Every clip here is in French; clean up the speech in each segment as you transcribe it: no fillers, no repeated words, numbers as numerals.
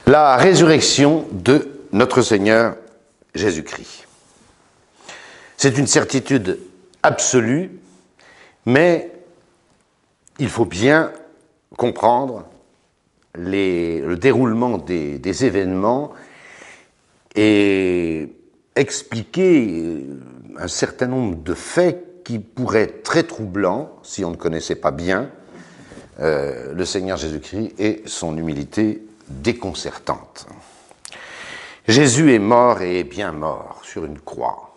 La résurrection de notre Seigneur Jésus-Christ. C'est une certitude absolue, mais il faut bien comprendre le déroulement des événements et expliquer un certain nombre de faits qui pourraient être très troublants si on ne connaissait pas bien le Seigneur Jésus-Christ et son humilité déconcertante. Jésus est mort et est bien mort sur une croix.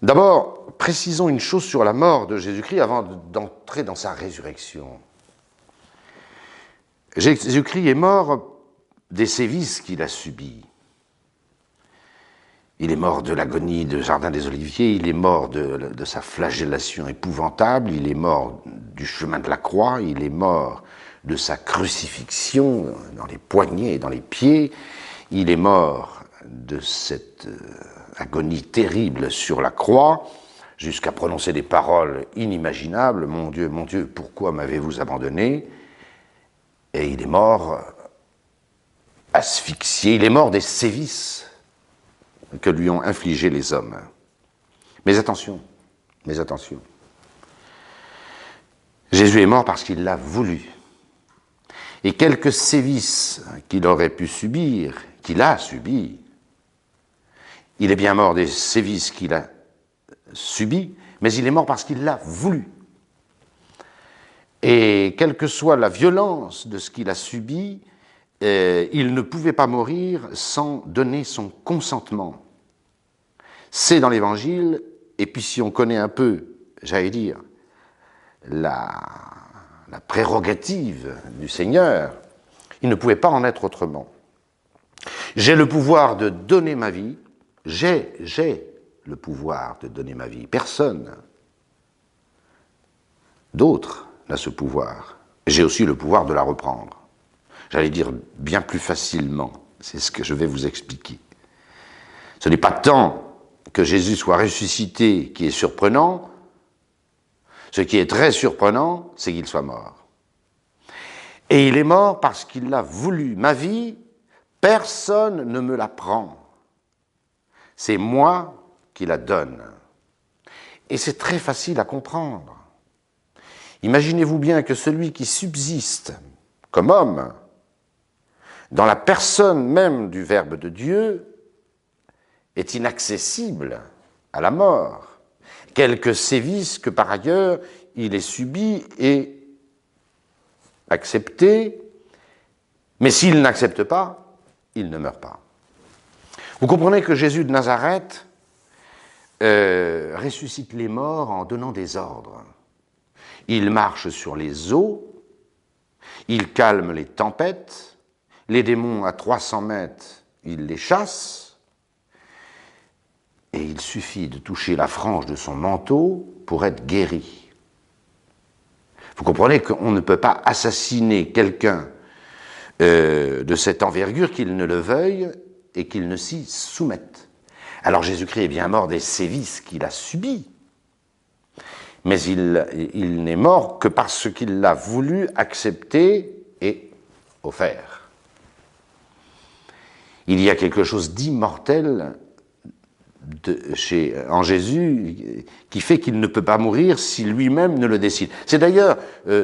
D'abord, précisons une chose sur la mort de Jésus-Christ avant d'entrer dans sa résurrection. Jésus-Christ est mort des sévices qu'il a subis. Il est mort de l'agonie du Jardin des Oliviers, il est mort de sa flagellation épouvantable, il est mort du chemin de la croix, il est mort de sa crucifixion dans les poignets et dans les pieds, il est mort de cette agonie terrible sur la croix, jusqu'à prononcer des paroles inimaginables, mon Dieu, pourquoi m'avez-vous abandonné? Et il est mort asphyxié, il est mort des sévices que lui ont infligés les hommes. Mais attention, Jésus est mort parce qu'il l'a voulu. Et quelques sévices qu'il aurait pu subir, qu'il a subis, il est bien mort des sévices qu'il a subis, mais il est mort parce qu'il l'a voulu. Et quelle que soit la violence de ce qu'il a subi, il ne pouvait pas mourir sans donner son consentement. C'est dans l'Évangile, et puis si on connaît un peu, j'allais dire, la prérogative du Seigneur, il ne pouvait pas en être autrement. J'ai le pouvoir de donner ma vie, j'ai le pouvoir de donner ma vie. Personne d'autre n'a ce pouvoir. J'ai aussi le pouvoir de la reprendre. J'allais dire bien plus facilement, c'est ce que je vais vous expliquer. Ce n'est pas tant que Jésus soit ressuscité qui est surprenant, ce qui est très surprenant, c'est qu'il soit mort. Et il est mort parce qu'il l'a voulu. Ma vie, personne ne me la prend. C'est moi qui la donne. Et c'est très facile à comprendre. Imaginez-vous bien que celui qui subsiste comme homme, dans la personne même du Verbe de Dieu, est inaccessible à la mort. Quelques sévices que par ailleurs il ait subis et acceptés, mais s'il n'accepte pas, il ne meurt pas. Vous comprenez que Jésus de Nazareth ressuscite les morts en donnant des ordres. Il marche sur les eaux, il calme les tempêtes, les démons à 300 mètres, il les chasse, et il suffit de toucher la frange de son manteau pour être guéri. Vous comprenez qu'on ne peut pas assassiner quelqu'un de cette envergure qu'il ne le veuille et qu'il ne s'y soumette. Alors Jésus-Christ est bien mort des sévices qu'il a subis, mais il n'est mort que parce qu'il l'a voulu, accepter et offert. Il y a quelque chose d'immortel en Jésus qui fait qu'il ne peut pas mourir si lui-même ne le décide. C'est d'ailleurs,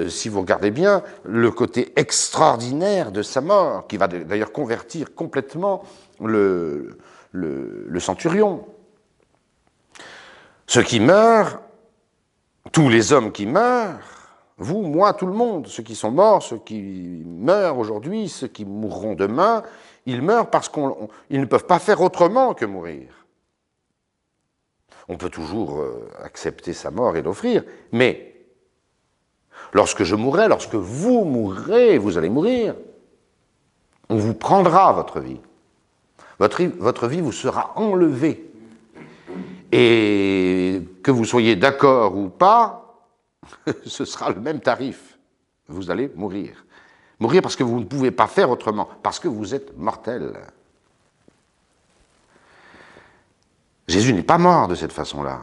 si vous regardez bien, le côté extraordinaire de sa mort, qui va d'ailleurs convertir complètement le centurion. Ceux qui meurent, tous les hommes qui meurent, vous, moi, tout le monde, ceux qui sont morts, ceux qui meurent aujourd'hui, ceux qui mourront demain, ils meurent parce qu'ils ne peuvent pas faire autrement que mourir. On peut toujours accepter sa mort et l'offrir, mais lorsque je mourrai, lorsque vous mourrez, vous allez mourir, on vous prendra votre vie. Votre vie vous sera enlevée. Et que vous soyez d'accord ou pas, ce sera le même tarif. Vous allez mourir. Mourir parce que vous ne pouvez pas faire autrement, parce que vous êtes mortel. Jésus n'est pas mort de cette façon-là.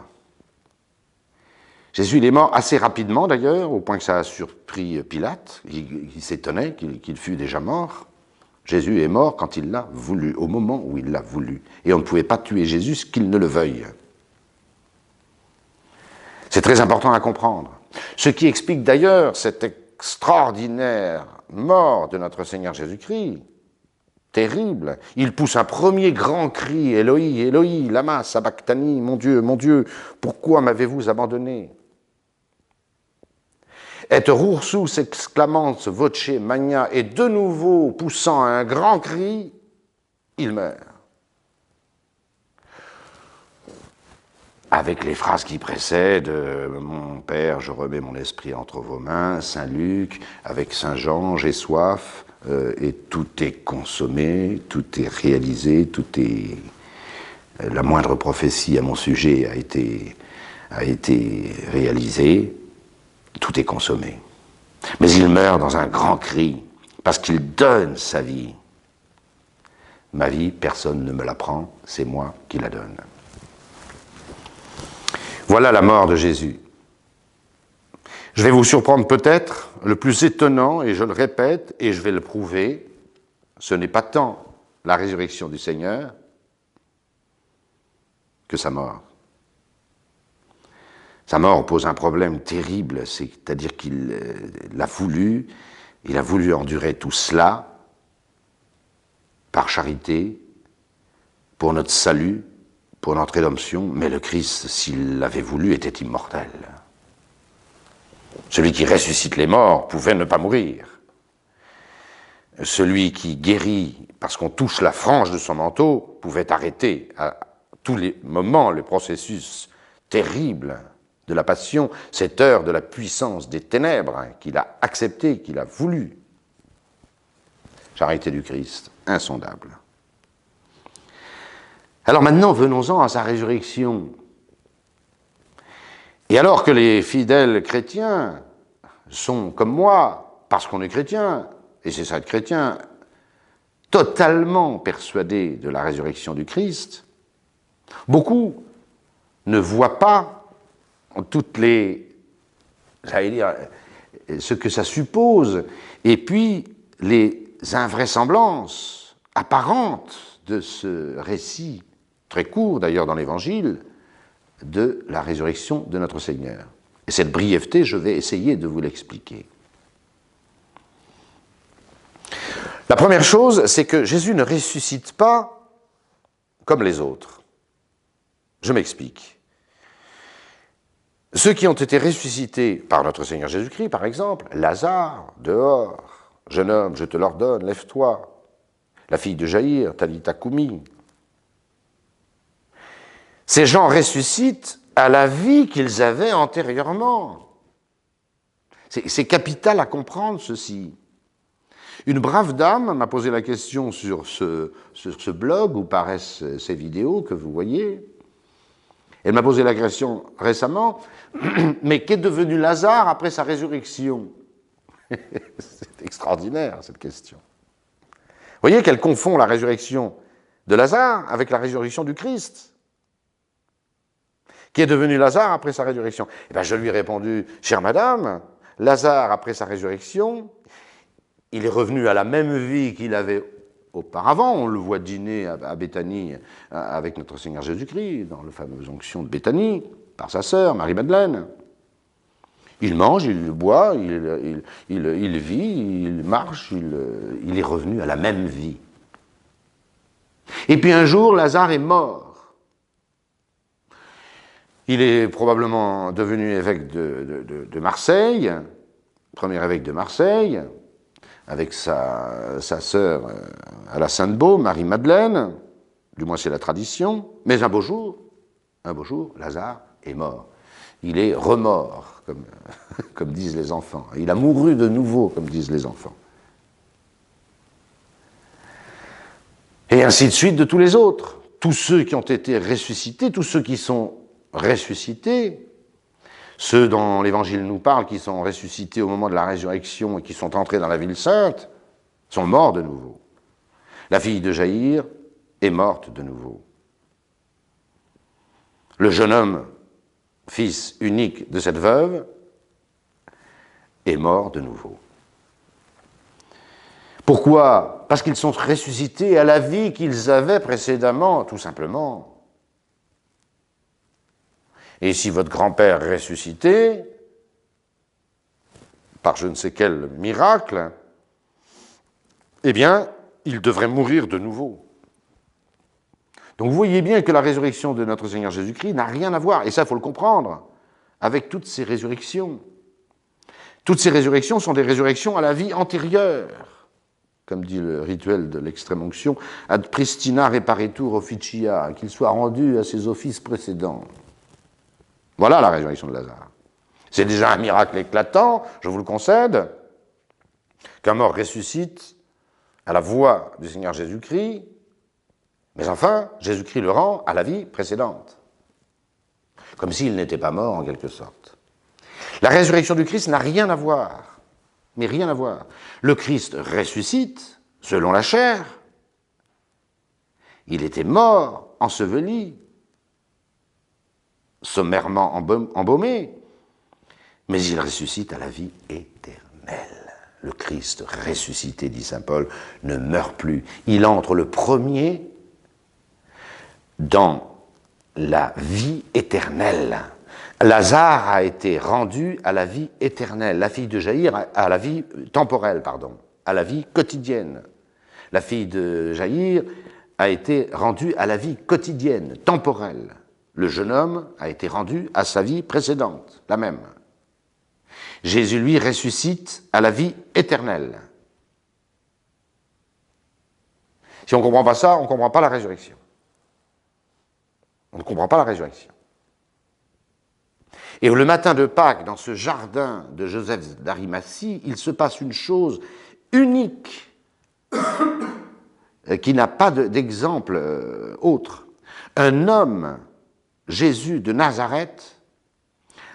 Jésus, il est mort assez rapidement d'ailleurs, au point que ça a surpris Pilate. Il s'étonnait qu'il fût déjà mort. Jésus est mort quand il l'a voulu, au moment où il l'a voulu. Et on ne pouvait pas tuer Jésus qu'il ne le veuille. C'est très important à comprendre. Ce qui explique d'ailleurs cette extraordinaire mort de notre Seigneur Jésus-Christ, terrible. Il pousse un premier grand cri, Eloi, Eloi, lama sabachthani, mon Dieu, pourquoi m'avez-vous abandonné? Et Ursus exclamant voce magna, et de nouveau poussant un grand cri, il meurt. Avec les phrases qui précèdent, mon Père, je remets mon esprit entre vos mains, Saint Luc, avec Saint Jean, j'ai soif, et tout est consommé, tout est réalisé, tout est... La moindre prophétie à mon sujet a été réalisée, tout est consommé. Mais il meurt dans un grand cri, parce qu'il donne sa vie. Ma vie, personne ne me la prend, c'est moi qui la donne. Voilà la mort de Jésus. Je vais vous surprendre peut-être, le plus étonnant, et je le répète, et je vais le prouver, ce n'est pas tant la résurrection du Seigneur que sa mort. Sa mort pose un problème terrible, c'est-à-dire qu'il l'a voulu, il a voulu endurer tout cela par charité, pour notre salut, pour notre rédemption, mais le Christ, s'il l'avait voulu, était immortel. Celui qui ressuscite les morts pouvait ne pas mourir. Celui qui guérit parce qu'on touche la frange de son manteau pouvait arrêter à tous les moments le processus terrible de la passion, cette heure de la puissance des ténèbres qu'il a accepté, qu'il a voulu. Charité du Christ, insondable. Alors maintenant, venons-en à sa résurrection. Et alors que les fidèles chrétiens sont, comme moi, parce qu'on est chrétien, et c'est ça être chrétien, totalement persuadés de la résurrection du Christ, beaucoup ne voient pas toutes les, j'allais dire, ce que ça suppose, et puis les invraisemblances apparentes de ce récit, très court d'ailleurs dans l'Évangile, de la résurrection de notre Seigneur. Et cette brièveté, je vais essayer de vous l'expliquer. La première chose, c'est que Jésus ne ressuscite pas comme les autres. Je m'explique. Ceux qui ont été ressuscités par notre Seigneur Jésus-Christ, par exemple, Lazare, dehors, jeune homme, je te l'ordonne, lève-toi. La fille de Jaïr, Talitha Koumi. Ces gens ressuscitent à la vie qu'ils avaient antérieurement. C'est capital à comprendre ceci. Une brave dame m'a posé la question sur ce blog où paraissent ces vidéos que vous voyez. Elle m'a posé la question récemment, mais qu'est devenu Lazare après sa résurrection? C'est extraordinaire cette question. Vous voyez qu'elle confond la résurrection de Lazare avec la résurrection du Christ. Qui est devenu Lazare après sa résurrection? Eh bien, je lui ai répondu, chère madame, Lazare après sa résurrection, il est revenu à la même vie qu'il avait auparavant. On le voit dîner à Béthanie avec notre Seigneur Jésus-Christ, dans la fameuse onction de Béthanie, par sa sœur, Marie-Madeleine. Il mange, il boit, il vit, il marche, il est revenu à la même vie. Et puis un jour, Lazare est mort. Il est probablement devenu évêque de Marseille, premier évêque de Marseille, avec sa sœur à la Sainte-Baume, Marie-Madeleine, du moins c'est la tradition, mais un beau jour, Lazare est mort. Il est remort, comme disent les enfants. Il a mouru de nouveau, comme disent les enfants. Et ainsi de suite de tous les autres. Tous ceux qui ont été ressuscités, tous ceux qui sont ressuscités, ceux dont l'Évangile nous parle, qui sont ressuscités au moment de la résurrection et qui sont entrés dans la ville sainte, sont morts de nouveau. La fille de Jaïr est morte de nouveau. Le jeune homme, fils unique de cette veuve, est mort de nouveau. Pourquoi? Parce qu'ils sont ressuscités à la vie qu'ils avaient précédemment, tout simplement. Et si votre grand-père ressuscité, par je ne sais quel miracle, eh bien, il devrait mourir de nouveau. Donc vous voyez bien que la résurrection de notre Seigneur Jésus-Christ n'a rien à voir, et ça, il faut le comprendre, avec toutes ces résurrections. Toutes ces résurrections sont des résurrections à la vie antérieure, comme dit le rituel de l'extrême-onction, ad pristina reparitur officia, qu'il soit rendu à ses offices précédents. Voilà la résurrection de Lazare. C'est déjà un miracle éclatant, je vous le concède, qu'un mort ressuscite à la voix du Seigneur Jésus-Christ, mais enfin, Jésus-Christ le rend à la vie précédente, comme s'il n'était pas mort en quelque sorte. La résurrection du Christ n'a rien à voir, mais rien à voir. Le Christ ressuscite selon la chair. Il était mort, enseveli, sommairement embaumé, mais il ressuscite à la vie éternelle. Le Christ ressuscité, dit saint Paul, ne meurt plus. Il entre le premier dans la vie éternelle. Lazare a été rendu à la vie éternelle. La fille de Jaïr à la vie temporelle, à la vie quotidienne. La fille de Jaïr a été rendue à la vie quotidienne, temporelle. Le jeune homme a été rendu à sa vie précédente, la même. Jésus, lui, ressuscite à la vie éternelle. Si on ne comprend pas ça, on ne comprend pas la résurrection. On ne comprend pas la résurrection. Et le matin de Pâques, dans ce jardin de Joseph d'Arimathie, il se passe une chose unique qui n'a pas d'exemple autre. Un homme, Jésus de Nazareth,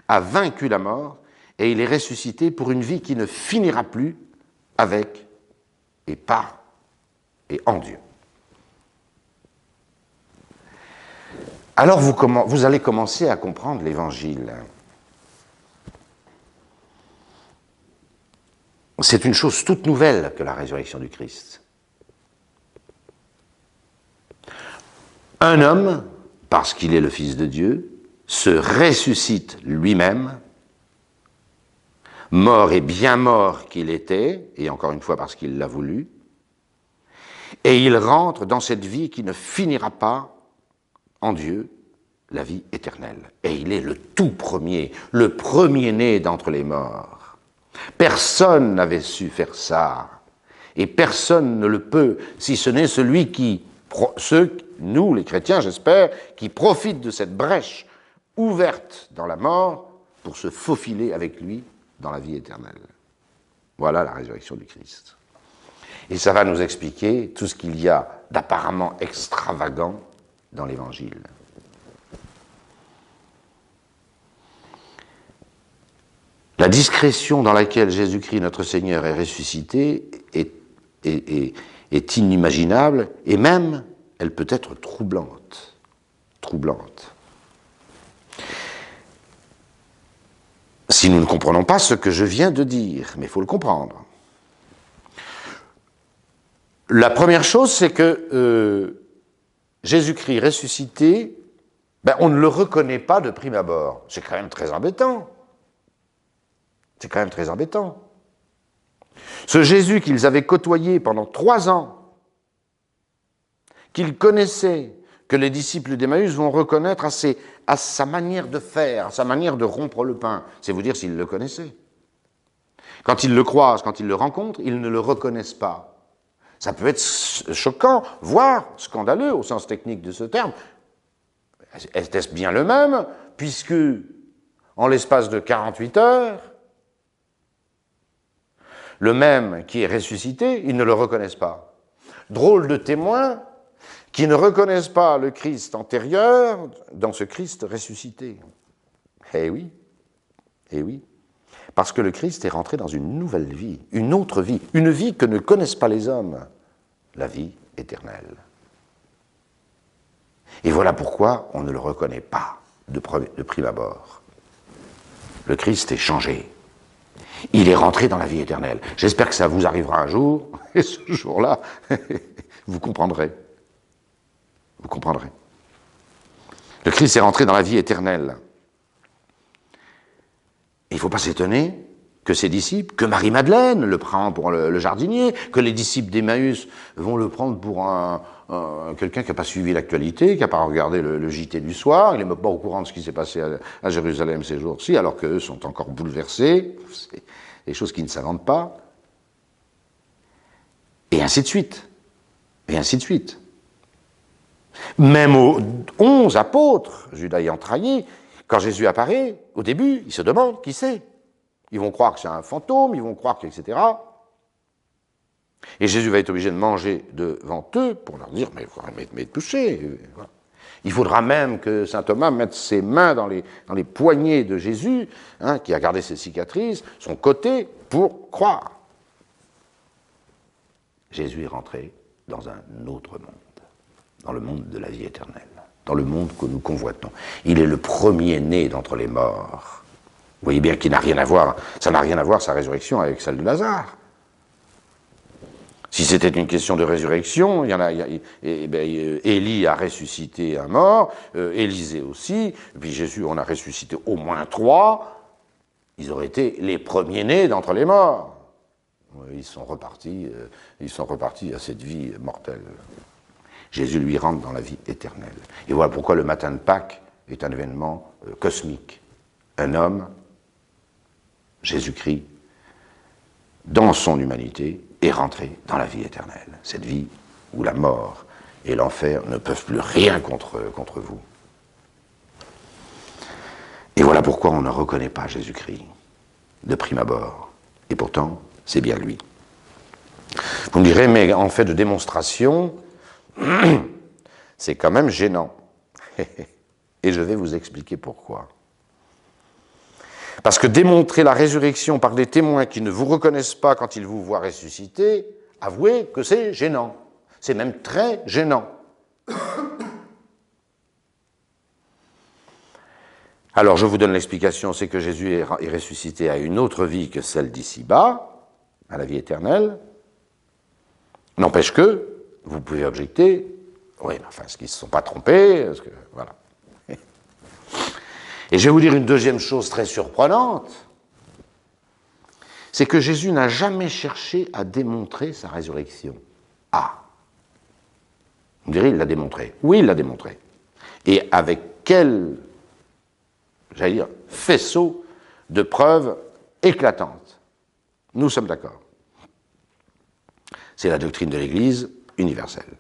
a vaincu la mort et il est ressuscité pour une vie qui ne finira plus avec et par et en Dieu. Alors vous allez commencer à comprendre l'Évangile. C'est une chose toute nouvelle que la résurrection du Christ. Un homme, parce qu'il est le Fils de Dieu, se ressuscite lui-même, mort et bien mort qu'il était, et encore une fois parce qu'il l'a voulu, et il rentre dans cette vie qui ne finira pas en Dieu, la vie éternelle. Et il est le tout premier, le premier-né d'entre les morts. Personne n'avait su faire ça, et personne ne le peut, si ce n'est celui qui, nous les chrétiens j'espère, qui profitent de cette brèche ouverte dans la mort pour se faufiler avec lui dans la vie éternelle. Voilà la résurrection du Christ. Et ça va nous expliquer tout ce qu'il y a d'apparemment extravagant dans l'Évangile. La discrétion dans laquelle Jésus-Christ, notre Seigneur, est ressuscité est inimaginable, et même, elle peut être troublante. Troublante. Si nous ne comprenons pas ce que je viens de dire, mais il faut le comprendre. La première chose, c'est que Jésus-Christ ressuscité, on ne le reconnaît pas de prime abord. C'est quand même très embêtant. C'est quand même très embêtant. Ce Jésus qu'ils avaient côtoyé pendant 3 ans, qu'ils connaissaient, que les disciples d'Emmaüs vont reconnaître à sa manière de faire, à sa manière de rompre le pain. C'est vous dire s'ils le connaissaient. Quand ils le croisent, quand ils le rencontrent, ils ne le reconnaissent pas. Ça peut être choquant, voire scandaleux au sens technique de ce terme. Était-ce bien le même, puisque en l'espace de 48 heures, le même qui est ressuscité, ils ne le reconnaissent pas. Drôle de témoins qui ne reconnaissent pas le Christ antérieur dans ce Christ ressuscité. Eh oui, parce que le Christ est rentré dans une nouvelle vie, une autre vie, une vie que ne connaissent pas les hommes, la vie éternelle. Et voilà pourquoi on ne le reconnaît pas de prime abord. Le Christ est changé. Il est rentré dans la vie éternelle. J'espère que ça vous arrivera un jour, et ce jour-là, vous comprendrez. Vous comprendrez. Le Christ est rentré dans la vie éternelle. Il ne faut pas s'étonner que ses disciples, que Marie-Madeleine le prend pour le jardinier, que les disciples d'Emmaüs vont le prendre pour quelqu'un qui n'a pas suivi l'actualité, qui n'a pas regardé le JT du soir, il n'est même pas au courant de ce qui s'est passé à Jérusalem ces jours-ci, alors qu'eux sont encore bouleversés, c'est des choses qui ne s'inventent pas, et ainsi de suite, et ainsi de suite. Même aux 11 apôtres, Judas ayant trahi, quand Jésus apparaît, au début, ils se demandent qui c'est. Ils vont croire que c'est un fantôme, ils vont croire que, etc. Et Jésus va être obligé de manger devant eux pour leur dire, mais il faudra m'être touché. Voilà. Il faudra même que saint Thomas mette ses mains dans les poignets de Jésus, hein, qui a gardé ses cicatrices, son côté, pour croire. Jésus est rentré dans un autre monde, dans le monde de la vie éternelle, dans le monde que nous convoitons. Il est le premier-né d'entre les morts. Vous voyez bien qu'il n'a rien à voir, ça n'a rien à voir sa résurrection avec celle de Lazare. Si c'était une question de résurrection, Élie a ressuscité un mort, Élisée aussi, puis Jésus en a ressuscité au moins 3, ils auraient été les premiers-nés d'entre les morts. Ils sont repartis à cette vie mortelle. Jésus lui rentre dans la vie éternelle. Et voilà pourquoi le matin de Pâques est un événement cosmique. Un homme, Jésus-Christ, dans son humanité, est rentré dans la vie éternelle. Cette vie où la mort et l'enfer ne peuvent plus rien contre vous. Et voilà pourquoi on ne reconnaît pas Jésus-Christ de prime abord. Et pourtant, c'est bien lui. Vous me direz, mais en fait de démonstration, c'est quand même gênant. Et je vais vous expliquer pourquoi. Parce que démontrer la résurrection par des témoins qui ne vous reconnaissent pas quand ils vous voient ressusciter, avouez que c'est gênant. C'est même très gênant. Alors je vous donne l'explication, c'est que Jésus est ressuscité à une autre vie que celle d'ici-bas, à la vie éternelle. N'empêche que, vous pouvez objecter, oui, mais enfin, est-ce qu'ils ne se sont pas trompés? Parce que, voilà. Et je vais vous dire une deuxième chose très surprenante, c'est que Jésus n'a jamais cherché à démontrer sa résurrection. Ah! Vous me direz, il l'a démontré. Oui, il l'a démontré. Et avec quel, j'allais dire, faisceau de preuves éclatantes. Nous sommes d'accord. C'est la doctrine de l'Église universelle.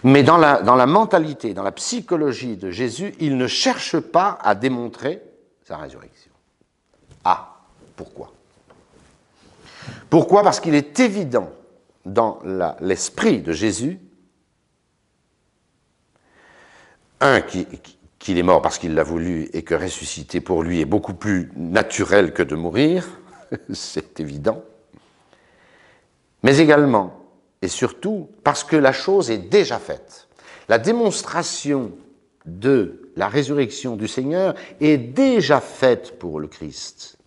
Mais dans la mentalité, dans la psychologie de Jésus, il ne cherche pas à démontrer sa résurrection. Ah, pourquoi? Pourquoi? Parce qu'il est évident dans l'esprit de Jésus, qu'il est mort parce qu'il l'a voulu et que ressusciter pour lui est beaucoup plus naturel que de mourir, c'est évident, mais également et surtout parce que la chose est déjà faite. La démonstration de la résurrection du Seigneur est déjà faite pour le Christ.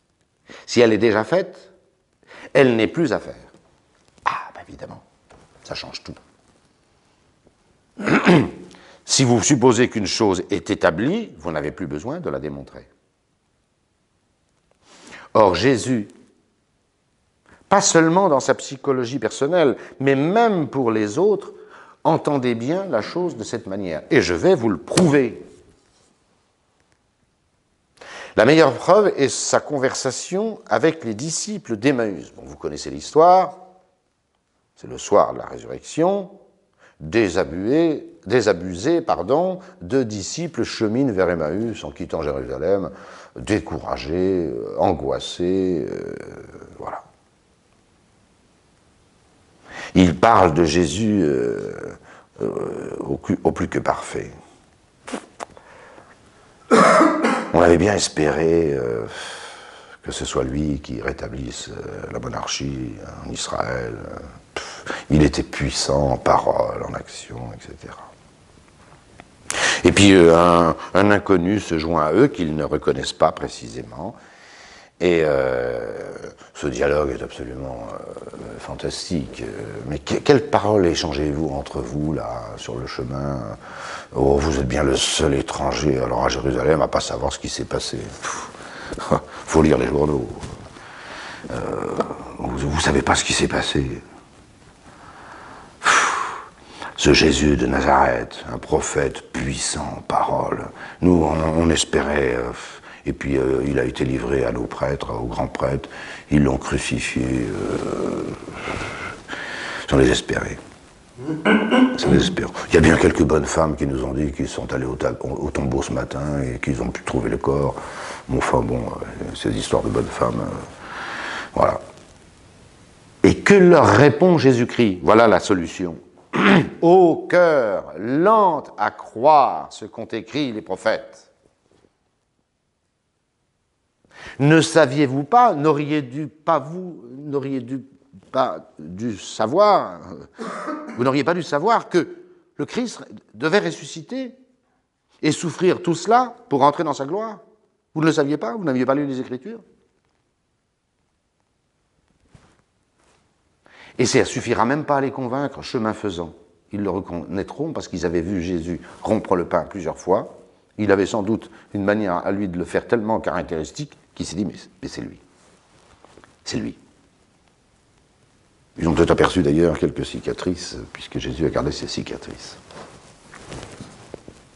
Si elle est déjà faite, elle n'est plus à faire. Ah, ben évidemment, ça change tout. Si vous supposez qu'une chose est établie, vous n'avez plus besoin de la démontrer. Or, Jésus, pas seulement dans sa psychologie personnelle, mais même pour les autres, entendez bien la chose de cette manière. Et je vais vous le prouver. La meilleure preuve est sa conversation avec les disciples d'Emmaüs. Bon, vous connaissez l'histoire, c'est le soir de la résurrection, désabusés, deux disciples cheminent vers Emmaüs en quittant Jérusalem, découragés, angoissés, voilà. Il parle de Jésus au plus que parfait. On avait bien espéré que ce soit lui qui rétablisse la monarchie en Israël. Il était puissant en parole, en action, etc. Et puis un inconnu se joint à eux qu'ils ne reconnaissent pas précisément. Et ce dialogue est absolument fantastique. Mais quelles paroles échangez-vous entre vous, là, sur le chemin? Oh, vous êtes bien le seul étranger, alors à Jérusalem, à pas savoir ce qui s'est passé. Faut lire les journaux. Vous savez pas ce qui s'est passé. Ce Jésus de Nazareth, un prophète puissant en parole. Nous, on espérait... et puis, il a été livré à nos prêtres, aux grands prêtres. Ils l'ont crucifié. Sans désespérer. Sans désespérer. Il y a bien quelques bonnes femmes qui nous ont dit qu'ils sont allés au tombeau ce matin et qu'ils ont pu trouver le corps. Enfin bon, ces histoires de bonnes femmes... voilà. Et que leur répond Jésus-Christ? Voilà la solution. Ô cœur, lent à croire ce qu'ont écrit les prophètes. Ne saviez-vous pas, n'auriez pas dû savoir, vous n'auriez pas dû savoir que le Christ devait ressusciter et souffrir tout cela pour entrer dans sa gloire? Vous ne le saviez pas? Vous n'aviez pas lu les Écritures? Et ça ne suffira même pas à les convaincre, chemin faisant. Ils le reconnaîtront parce qu'ils avaient vu Jésus rompre le pain plusieurs fois. Il avait sans doute une manière à lui de le faire tellement caractéristique qu'il s'est dit, mais c'est lui. C'est lui. Ils ont peut-être aperçu d'ailleurs quelques cicatrices, puisque Jésus a gardé ses cicatrices.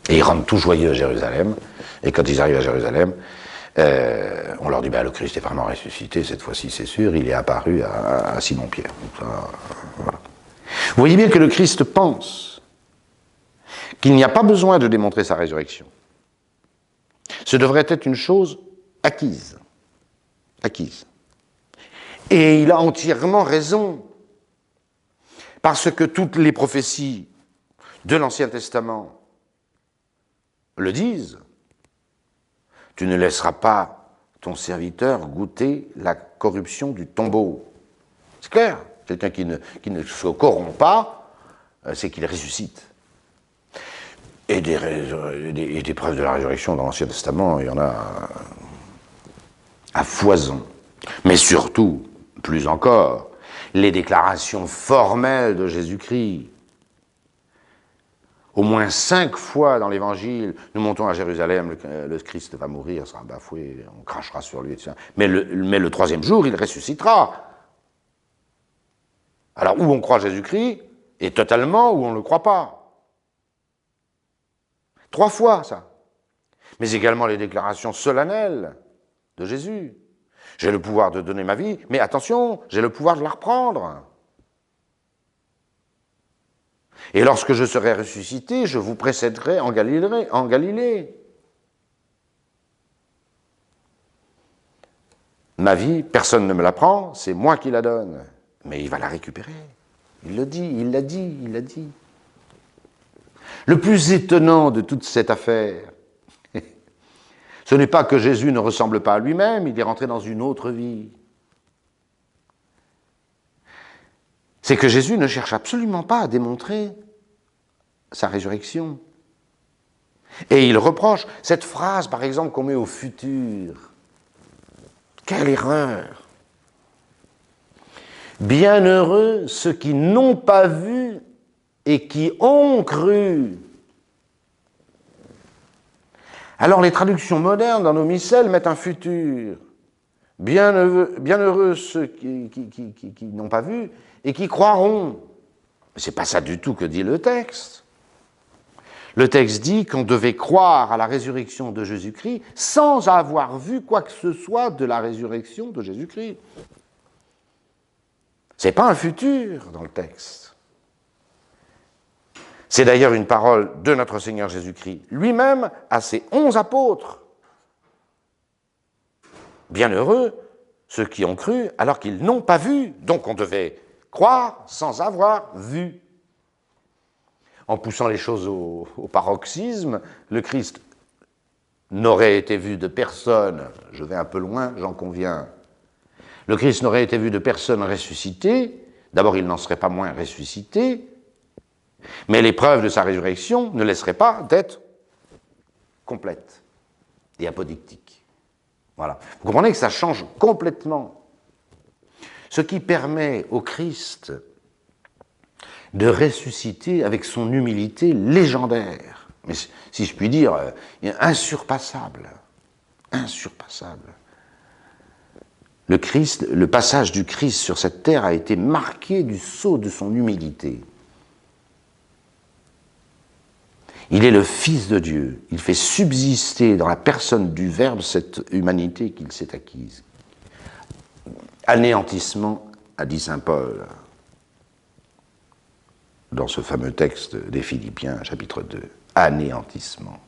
Et ils rentrent tout joyeux à Jérusalem. Et quand ils arrivent à Jérusalem, on leur dit, le Christ est vraiment ressuscité, cette fois-ci c'est sûr, il est apparu à Simon-Pierre. Voilà. Vous voyez bien que le Christ pense qu'il n'y a pas besoin de démontrer sa résurrection. Ce devrait être une chose acquise. Acquise. Et il a entièrement raison, parce que toutes les prophéties de l'Ancien Testament le disent. Tu ne laisseras pas ton serviteur goûter la corruption du tombeau. C'est clair. Quelqu'un qui ne se corrompt pas, c'est qu'il ressuscite. Et des preuves de la résurrection dans l'Ancien Testament, il y en a à foison. Mais surtout, plus encore, les déclarations formelles de Jésus-Christ. Au moins 5 fois dans l'Évangile, nous montons à Jérusalem, le Christ va mourir, sera bafoué, on crachera sur lui, etc. Mais le 3e jour, il ressuscitera. Alors, où on croit Jésus-Christ, et totalement, où on ne le croit pas. 3 fois, ça. Mais également les déclarations solennelles de Jésus. J'ai le pouvoir de donner ma vie, mais attention, j'ai le pouvoir de la reprendre. Et lorsque je serai ressuscité, je vous précéderai en Galilée. Ma vie, personne ne me la prend, c'est moi qui la donne. Mais il va la récupérer. Il le dit, il l'a dit, il l'a dit. Le plus étonnant de toute cette affaire, ce n'est pas que Jésus ne ressemble pas à lui-même, il est rentré dans une autre vie. C'est que Jésus ne cherche absolument pas à démontrer sa résurrection. Et il reproche cette phrase, par exemple, qu'on met au futur. Quelle erreur! Bienheureux ceux qui n'ont pas vu et qui ont cru. Alors les traductions modernes dans nos missels mettent un futur. Bienheureux ceux qui n'ont pas vu et qui croiront. Mais ce n'est pas ça du tout que dit le texte. Le texte dit qu'on devait croire à la résurrection de Jésus-Christ sans avoir vu quoi que ce soit de la résurrection de Jésus-Christ. Ce n'est pas un futur dans le texte. C'est d'ailleurs une parole de notre Seigneur Jésus-Christ lui-même à ses 11 apôtres. Bienheureux ceux qui ont cru alors qu'ils n'ont pas vu. Donc on devait croire sans avoir vu. En poussant les choses au paroxysme, le Christ n'aurait été vu de personne, je vais un peu loin, j'en conviens. Le Christ n'aurait été vu de personne ressuscité, d'abord il n'en serait pas moins ressuscité, mais les preuves de sa résurrection ne laisseraient pas d'être complètes et apodictiques. Voilà. Vous comprenez que ça change complètement. Ce qui permet au Christ de ressusciter avec son humilité légendaire, mais si je puis dire, insurpassable. Insurpassable. Le passage du Christ sur cette terre a été marqué du sceau de son humilité. Il est le Fils de Dieu. Il fait subsister dans la personne du Verbe cette humanité qu'il s'est acquise. Anéantissement, a dit saint Paul, dans ce fameux texte des Philippiens, chapitre 2. Anéantissement.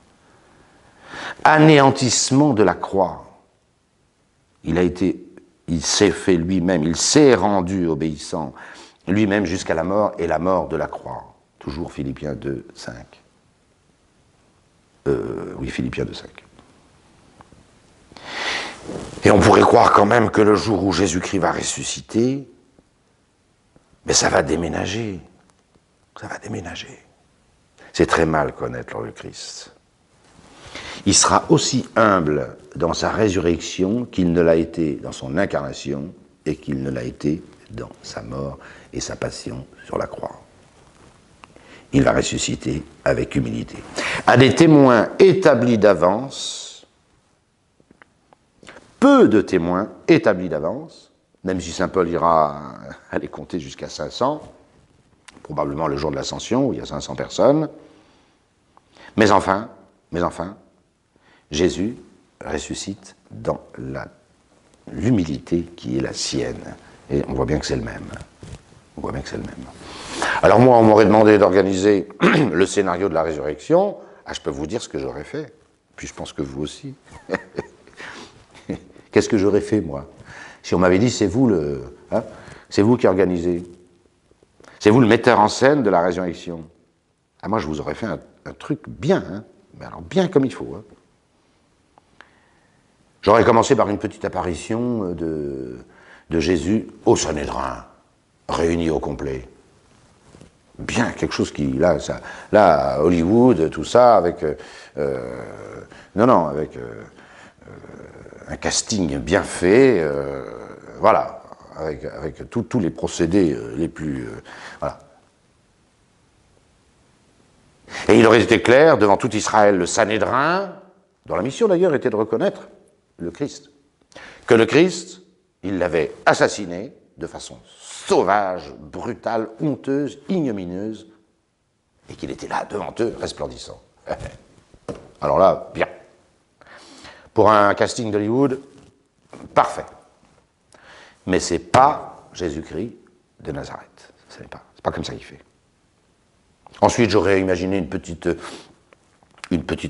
Anéantissement de la croix. Il s'est fait lui-même, il s'est rendu obéissant, lui-même jusqu'à la mort et la mort de la croix. Toujours Philippiens 2, 5. Philippiens 2, 5. Et on pourrait croire quand même que le jour où Jésus-Christ va ressusciter, mais ça va déménager. Ça va déménager. C'est très mal connaître le Christ. Il sera aussi humble dans sa résurrection qu'il ne l'a été dans son incarnation et qu'il ne l'a été dans sa mort et sa passion sur la croix. Il va ressusciter avec humilité. À des témoins établis d'avance, peu de témoins établis d'avance, même si saint Paul ira aller compter jusqu'à 500, probablement le jour de l'Ascension, où il y a 500 personnes, mais enfin, Jésus ressuscite dans l'humilité qui est la sienne. Et on voit bien que c'est le même. On voit bien que c'est le même. Alors moi, on m'aurait demandé d'organiser le scénario de la résurrection. Ah, je peux vous dire ce que j'aurais fait. Puis je pense que vous aussi. Qu'est-ce que j'aurais fait, moi? Si on m'avait dit, c'est vous c'est vous qui organisez. C'est vous le metteur en scène de la résurrection. Ah, moi, je vous aurais fait un truc bien, hein, mais alors bien comme il faut. Hein. J'aurais commencé par une petite apparition de Jésus au Sanhédrin, réuni au complet. Bien, quelque chose qui, là, Hollywood, tout ça, avec, avec un casting bien fait, voilà, avec tous les procédés les plus, voilà. Et il aurait été clair devant tout Israël, le Sanhédrin, dont la mission d'ailleurs était de reconnaître le Christ, que le Christ, il l'avait assassiné de façon sauvage, brutale, honteuse, ignominieuse, et qu'il était là, devant eux, resplendissant. Alors là, bien. Pour un casting d'Hollywood, parfait. Mais c'est pas Jésus-Christ de Nazareth. C'est pas comme ça qu'il fait. Ensuite, j'aurais imaginé une petite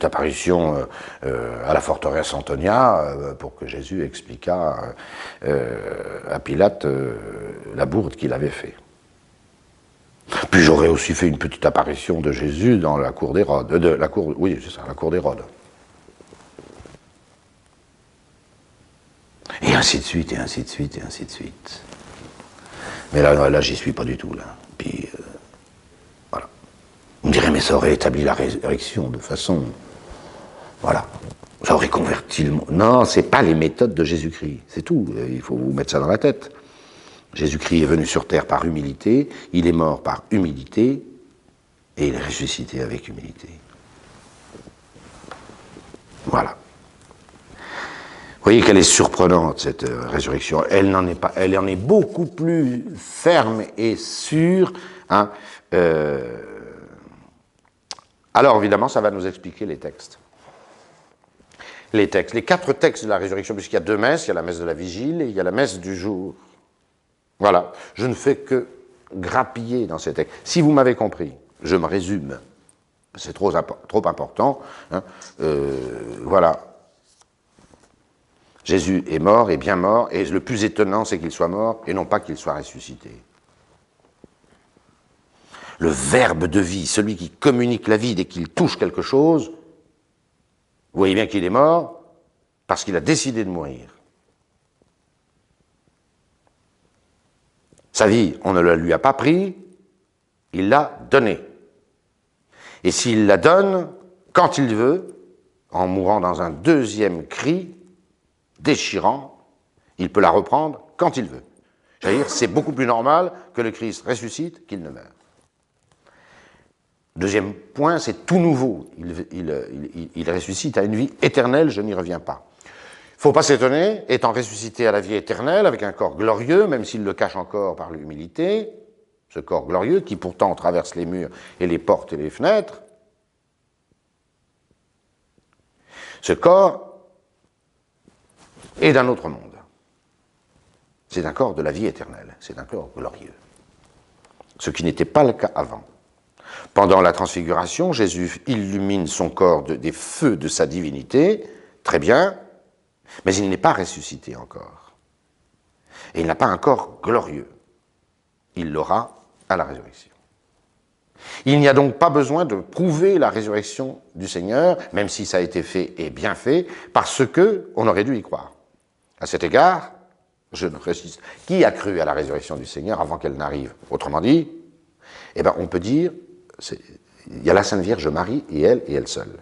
apparition à la forteresse Antonia pour que Jésus expliquât à Pilate la bourde qu'il avait fait. Puis j'aurais aussi fait une petite apparition de Jésus dans la cour d'Hérode. La cour d'Hérode. Et ainsi de suite, et ainsi de suite, et ainsi de suite. Mais là j'y suis pas du tout, là. Puis, voilà. On dirait, mais ça aurait établi la résurrection de façon... Voilà. Ça aurait converti le monde. Non, c'est pas les méthodes de Jésus-Christ. C'est tout. Il faut vous mettre ça dans la tête. Jésus-Christ est venu sur terre par humilité, il est mort par humilité, et il est ressuscité avec humilité. Voilà. Vous voyez qu'elle est surprenante, cette résurrection. Elle en est beaucoup plus ferme et sûre. Hein. Alors, évidemment, ça va nous expliquer les textes. Les 4 textes de la résurrection, puisqu'il y a 2 messes, il y a la messe de la vigile et il y a la messe du jour. Voilà, je ne fais que grappiller dans ces textes. Si vous m'avez compris, je me résume. C'est trop important. Hein. Voilà. Jésus est mort, est bien mort, et le plus étonnant, c'est qu'il soit mort, et non pas qu'il soit ressuscité. Le verbe de vie, celui qui communique la vie dès qu'il touche quelque chose, vous voyez bien qu'il est mort parce qu'il a décidé de mourir. Sa vie, on ne la lui a pas pris, il l'a donnée. Et s'il la donne, quand il veut, en mourant dans un 2e cri, déchirant, il peut la reprendre quand il veut. J'allais dire, c'est beaucoup plus normal que le Christ ressuscite qu'il ne meurt. Deuxième point, c'est tout nouveau. Il ressuscite à une vie éternelle, je n'y reviens pas. Il ne faut pas s'étonner, étant ressuscité à la vie éternelle, avec un corps glorieux, même s'il le cache encore par l'humilité, ce corps glorieux qui pourtant traverse les murs et les portes et les fenêtres, ce corps est d'un autre monde. C'est un corps de la vie éternelle, c'est un corps glorieux. Ce qui n'était pas le cas avant. Pendant la transfiguration, Jésus illumine son corps des feux de sa divinité, très bien, mais il n'est pas ressuscité encore. Et il n'a pas un corps glorieux. Il l'aura à la résurrection. Il n'y a donc pas besoin de prouver la résurrection du Seigneur, même si ça a été fait et bien fait, parce qu'on aurait dû y croire. À cet égard, je ne résiste. Qui a cru à la résurrection du Seigneur avant qu'elle n'arrive? Autrement dit, eh ben, on peut dire, il y a la Sainte Vierge Marie et elle seule.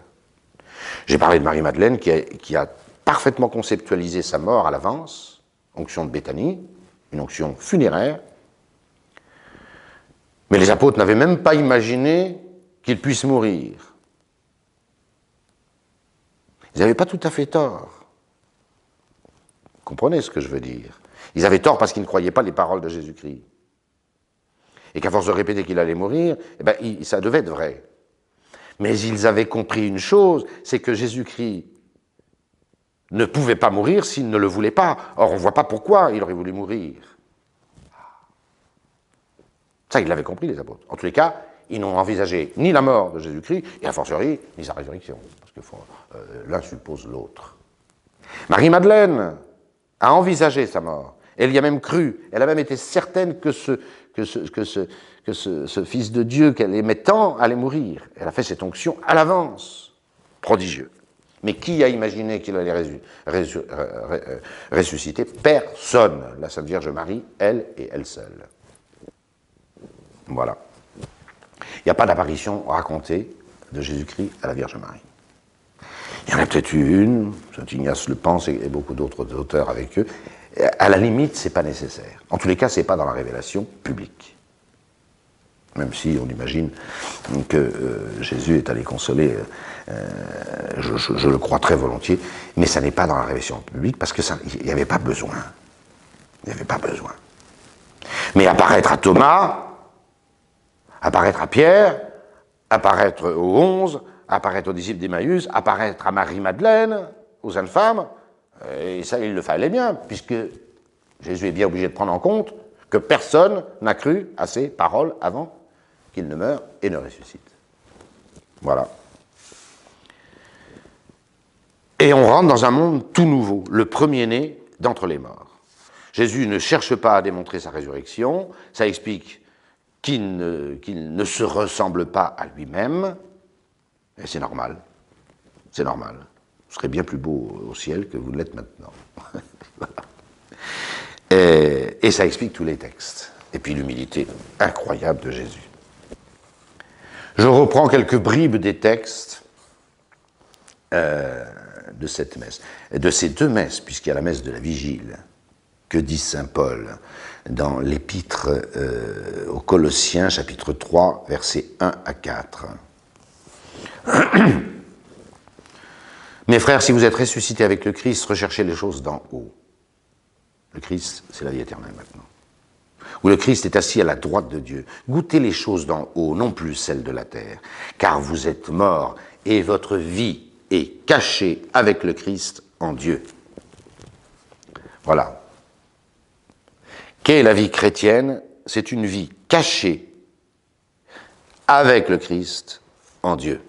J'ai parlé de Marie-Madeleine qui a parfaitement conceptualisé sa mort à l'avance, onction de Béthanie, une onction funéraire, mais les apôtres n'avaient même pas imaginé qu'il puisse mourir. Ils n'avaient pas tout à fait tort. Vous comprenez ce que je veux dire? Ils avaient tort parce qu'ils ne croyaient pas les paroles de Jésus-Christ. Et qu'à force de répéter qu'il allait mourir, eh ben, ça devait être vrai. Mais ils avaient compris une chose, c'est que Jésus-Christ ne pouvait pas mourir s'il ne le voulait pas. Or, on ne voit pas pourquoi il aurait voulu mourir. Ça, ils l'avaient compris, les apôtres. En tous les cas, ils n'ont envisagé ni la mort de Jésus-Christ, et a fortiori, ni sa résurrection. Parce que l'un suppose l'autre. Marie-Madeleine a envisagé sa mort. Elle y a même cru. Elle a même été certaine que ce Fils de Dieu qu'elle aimait tant allait mourir. Elle a fait cette onction à l'avance. Prodigieux. Mais qui a imaginé qu'il allait ressusciter? Personne. La Sainte Vierge Marie, elle et elle seule. Voilà. Il n'y a pas d'apparition racontée de Jésus-Christ à la Vierge Marie. Il y en a peut-être eu une, Saint Ignace le pense et beaucoup d'autres auteurs avec eux. À la limite, ce n'est pas nécessaire. En tous les cas, ce n'est pas dans la révélation publique. Même si on imagine que Jésus est allé consoler, je le crois très volontiers, mais ça n'est pas dans la révélation publique parce qu'il n'y avait pas besoin. Il n'y avait pas besoin. Mais apparaître à Thomas, apparaître à Pierre, apparaître aux 11, apparaître aux disciples d'Emmaüs, apparaître à Marie-Madeleine, aux jeunes femmes, et ça, il le fallait bien, puisque Jésus est bien obligé de prendre en compte que personne n'a cru à ses paroles avant qu'il ne meure et ne ressuscite. Voilà. Et on rentre dans un monde tout nouveau, le premier-né d'entre les morts. Jésus ne cherche pas à démontrer sa résurrection, ça explique qu'il ne se ressemble pas à lui-même, et c'est normal. C'est normal. Vous serez bien plus beau au ciel que vous ne l'êtes maintenant. Voilà. Et ça explique tous les textes. Et puis l'humilité incroyable de Jésus. Je reprends quelques bribes des textes de cette messe. De ces deux messes, puisqu'il y a la messe de la Vigile, que dit saint Paul dans l'épître aux Colossiens, chapitre 3, versets 1 à 4. Mes frères, si vous êtes ressuscités avec le Christ, recherchez les choses d'en haut. Le Christ, c'est la vie éternelle maintenant. Où le Christ est assis à la droite de Dieu. Goûtez les choses d'en haut, non plus celles de la terre. Car vous êtes morts et votre vie est cachée avec le Christ en Dieu. Voilà. Qu'est la vie chrétienne? C'est une vie cachée avec le Christ en Dieu.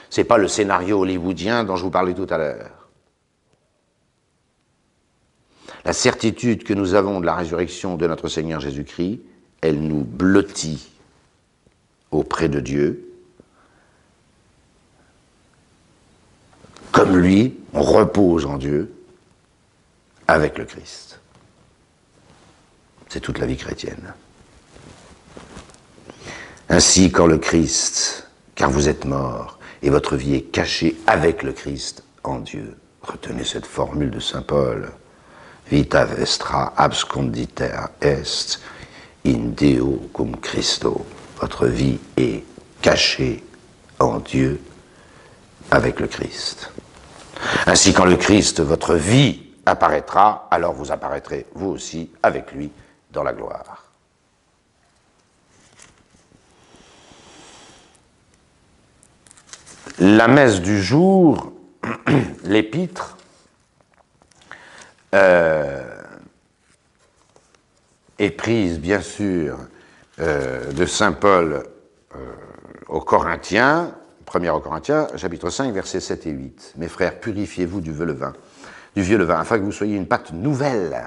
Ce n'est pas le scénario hollywoodien dont je vous parlais tout à l'heure. La certitude que nous avons de la résurrection de notre Seigneur Jésus-Christ, elle nous blottit auprès de Dieu. Comme lui, on repose en Dieu avec le Christ. C'est toute la vie chrétienne. Ainsi, quand le Christ, car vous êtes morts, et votre vie est cachée avec le Christ en Dieu. Retenez cette formule de saint Paul. Vita vestra absconditer est in Deo cum Christo. Votre vie est cachée en Dieu avec le Christ. Ainsi, quand le Christ, votre vie, apparaîtra, alors vous apparaîtrez, vous aussi, avec lui, dans la gloire. La messe du jour, l'épître, est prise, bien sûr, de saint Paul aux Corinthiens, 1er aux Corinthiens, chapitre 5, versets 7 et 8. Mes frères, purifiez-vous du vieux levain, afin que vous soyez une pâte nouvelle.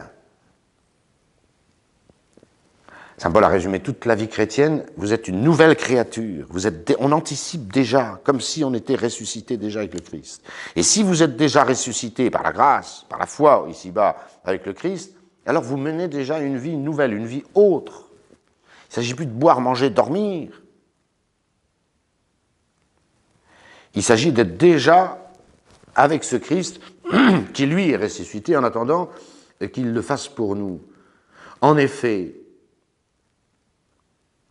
Saint Paul a résumé toute la vie chrétienne, vous êtes une nouvelle créature, on anticipe déjà, comme si on était ressuscité déjà avec le Christ. Et si vous êtes déjà ressuscité par la grâce, par la foi, ici-bas, avec le Christ, alors vous menez déjà une vie nouvelle, une vie autre. Il ne s'agit plus de boire, manger, dormir. Il s'agit d'être déjà avec ce Christ qui, lui, est ressuscité en attendant qu'il le fasse pour nous. En effet,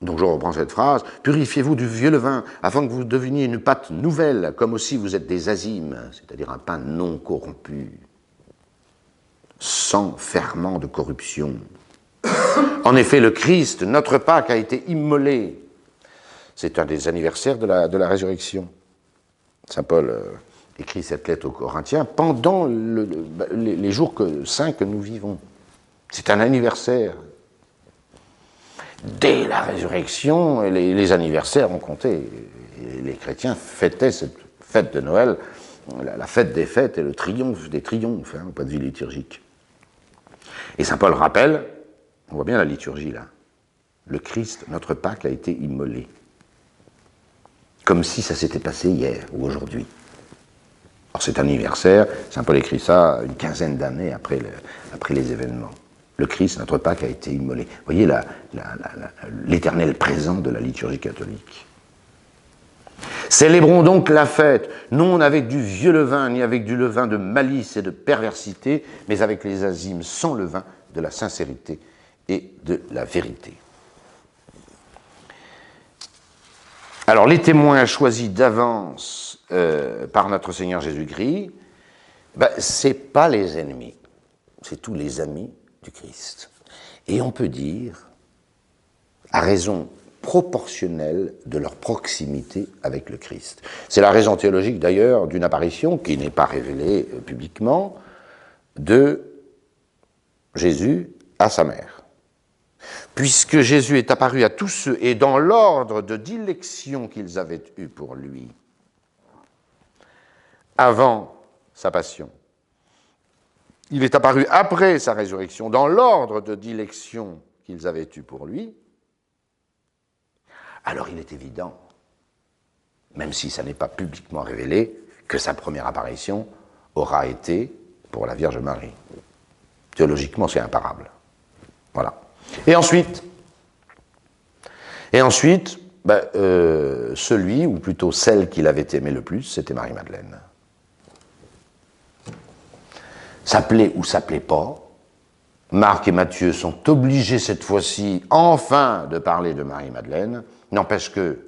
donc je reprends cette phrase, « Purifiez-vous du vieux levain, afin que vous deveniez une pâte nouvelle, comme aussi vous êtes des azymes, c'est-à-dire un pain non corrompu, sans ferment de corruption. En effet, le Christ, notre Pâque, a été immolé. » C'est un des anniversaires de la résurrection. Saint Paul écrit cette lettre aux Corinthiens pendant les jours saints que nous vivons. C'est un anniversaire. Dès la résurrection, les anniversaires ont compté. Les chrétiens fêtaient cette fête de Noël, la fête des fêtes et le triomphe des triomphes, au point de vue liturgique. Et saint Paul rappelle, on voit bien la liturgie là, le Christ, notre Pâque, a été immolé. Comme si ça s'était passé hier ou aujourd'hui. Alors cet anniversaire, saint Paul écrit ça une quinzaine d'années après les événements. Le Christ, notre Pâque, a été immolé. Vous voyez l'éternel présent de la liturgie catholique. Célébrons donc la fête, non avec du vieux levain, ni avec du levain de malice et de perversité, mais avec les azymes sans levain de la sincérité et de la vérité. Alors, les témoins choisis d'avance par notre Seigneur Jésus-Christ, ce n'est pas les ennemis, c'est tous les amis du Christ. Et on peut dire, à raison proportionnelle de leur proximité avec le Christ. C'est la raison théologique, d'ailleurs, d'une apparition qui n'est pas révélée publiquement de Jésus à sa mère. Puisque Jésus est apparu à tous ceux, et dans l'ordre de dilection qu'ils avaient eu pour lui, avant sa passion. Il est apparu après sa résurrection, dans l'ordre de dilection qu'ils avaient eu pour lui. Alors il est évident, même si ça n'est pas publiquement révélé, que sa première apparition aura été pour la Vierge Marie. Théologiquement, c'est imparable. Voilà. Et ensuite, celui, ou plutôt celle qu'il avait aimé le plus, c'était Marie-Madeleine. Ça plaît ou ça plaît pas, Marc et Matthieu sont obligés cette fois-ci, enfin, de parler de Marie-Madeleine. N'empêche que,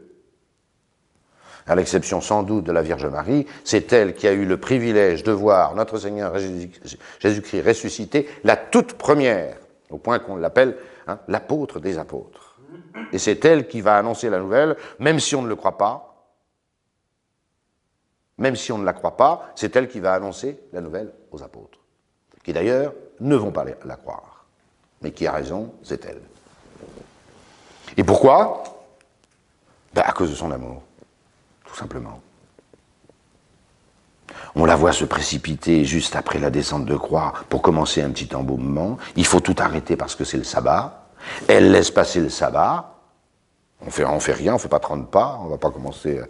à l'exception sans doute de la Vierge Marie, c'est elle qui a eu le privilège de voir notre Seigneur Jésus-Christ ressuscité, la toute première, au point qu'on l'appelle l'apôtre des apôtres. Et c'est elle qui va annoncer la nouvelle, même si on ne le croit pas. Même si on ne la croit pas, c'est elle qui va annoncer la nouvelle aux apôtres. Qui d'ailleurs ne vont pas la croire. Mais qui a raison, c'est elle. Et pourquoi ? À cause de son amour, tout simplement. On la voit se précipiter juste après la descente de croix pour commencer un petit embaumement. Il faut tout arrêter parce que c'est le sabbat. Elle laisse passer le sabbat. On fait rien, on ne fait pas 30 pas, on ne va pas commencer.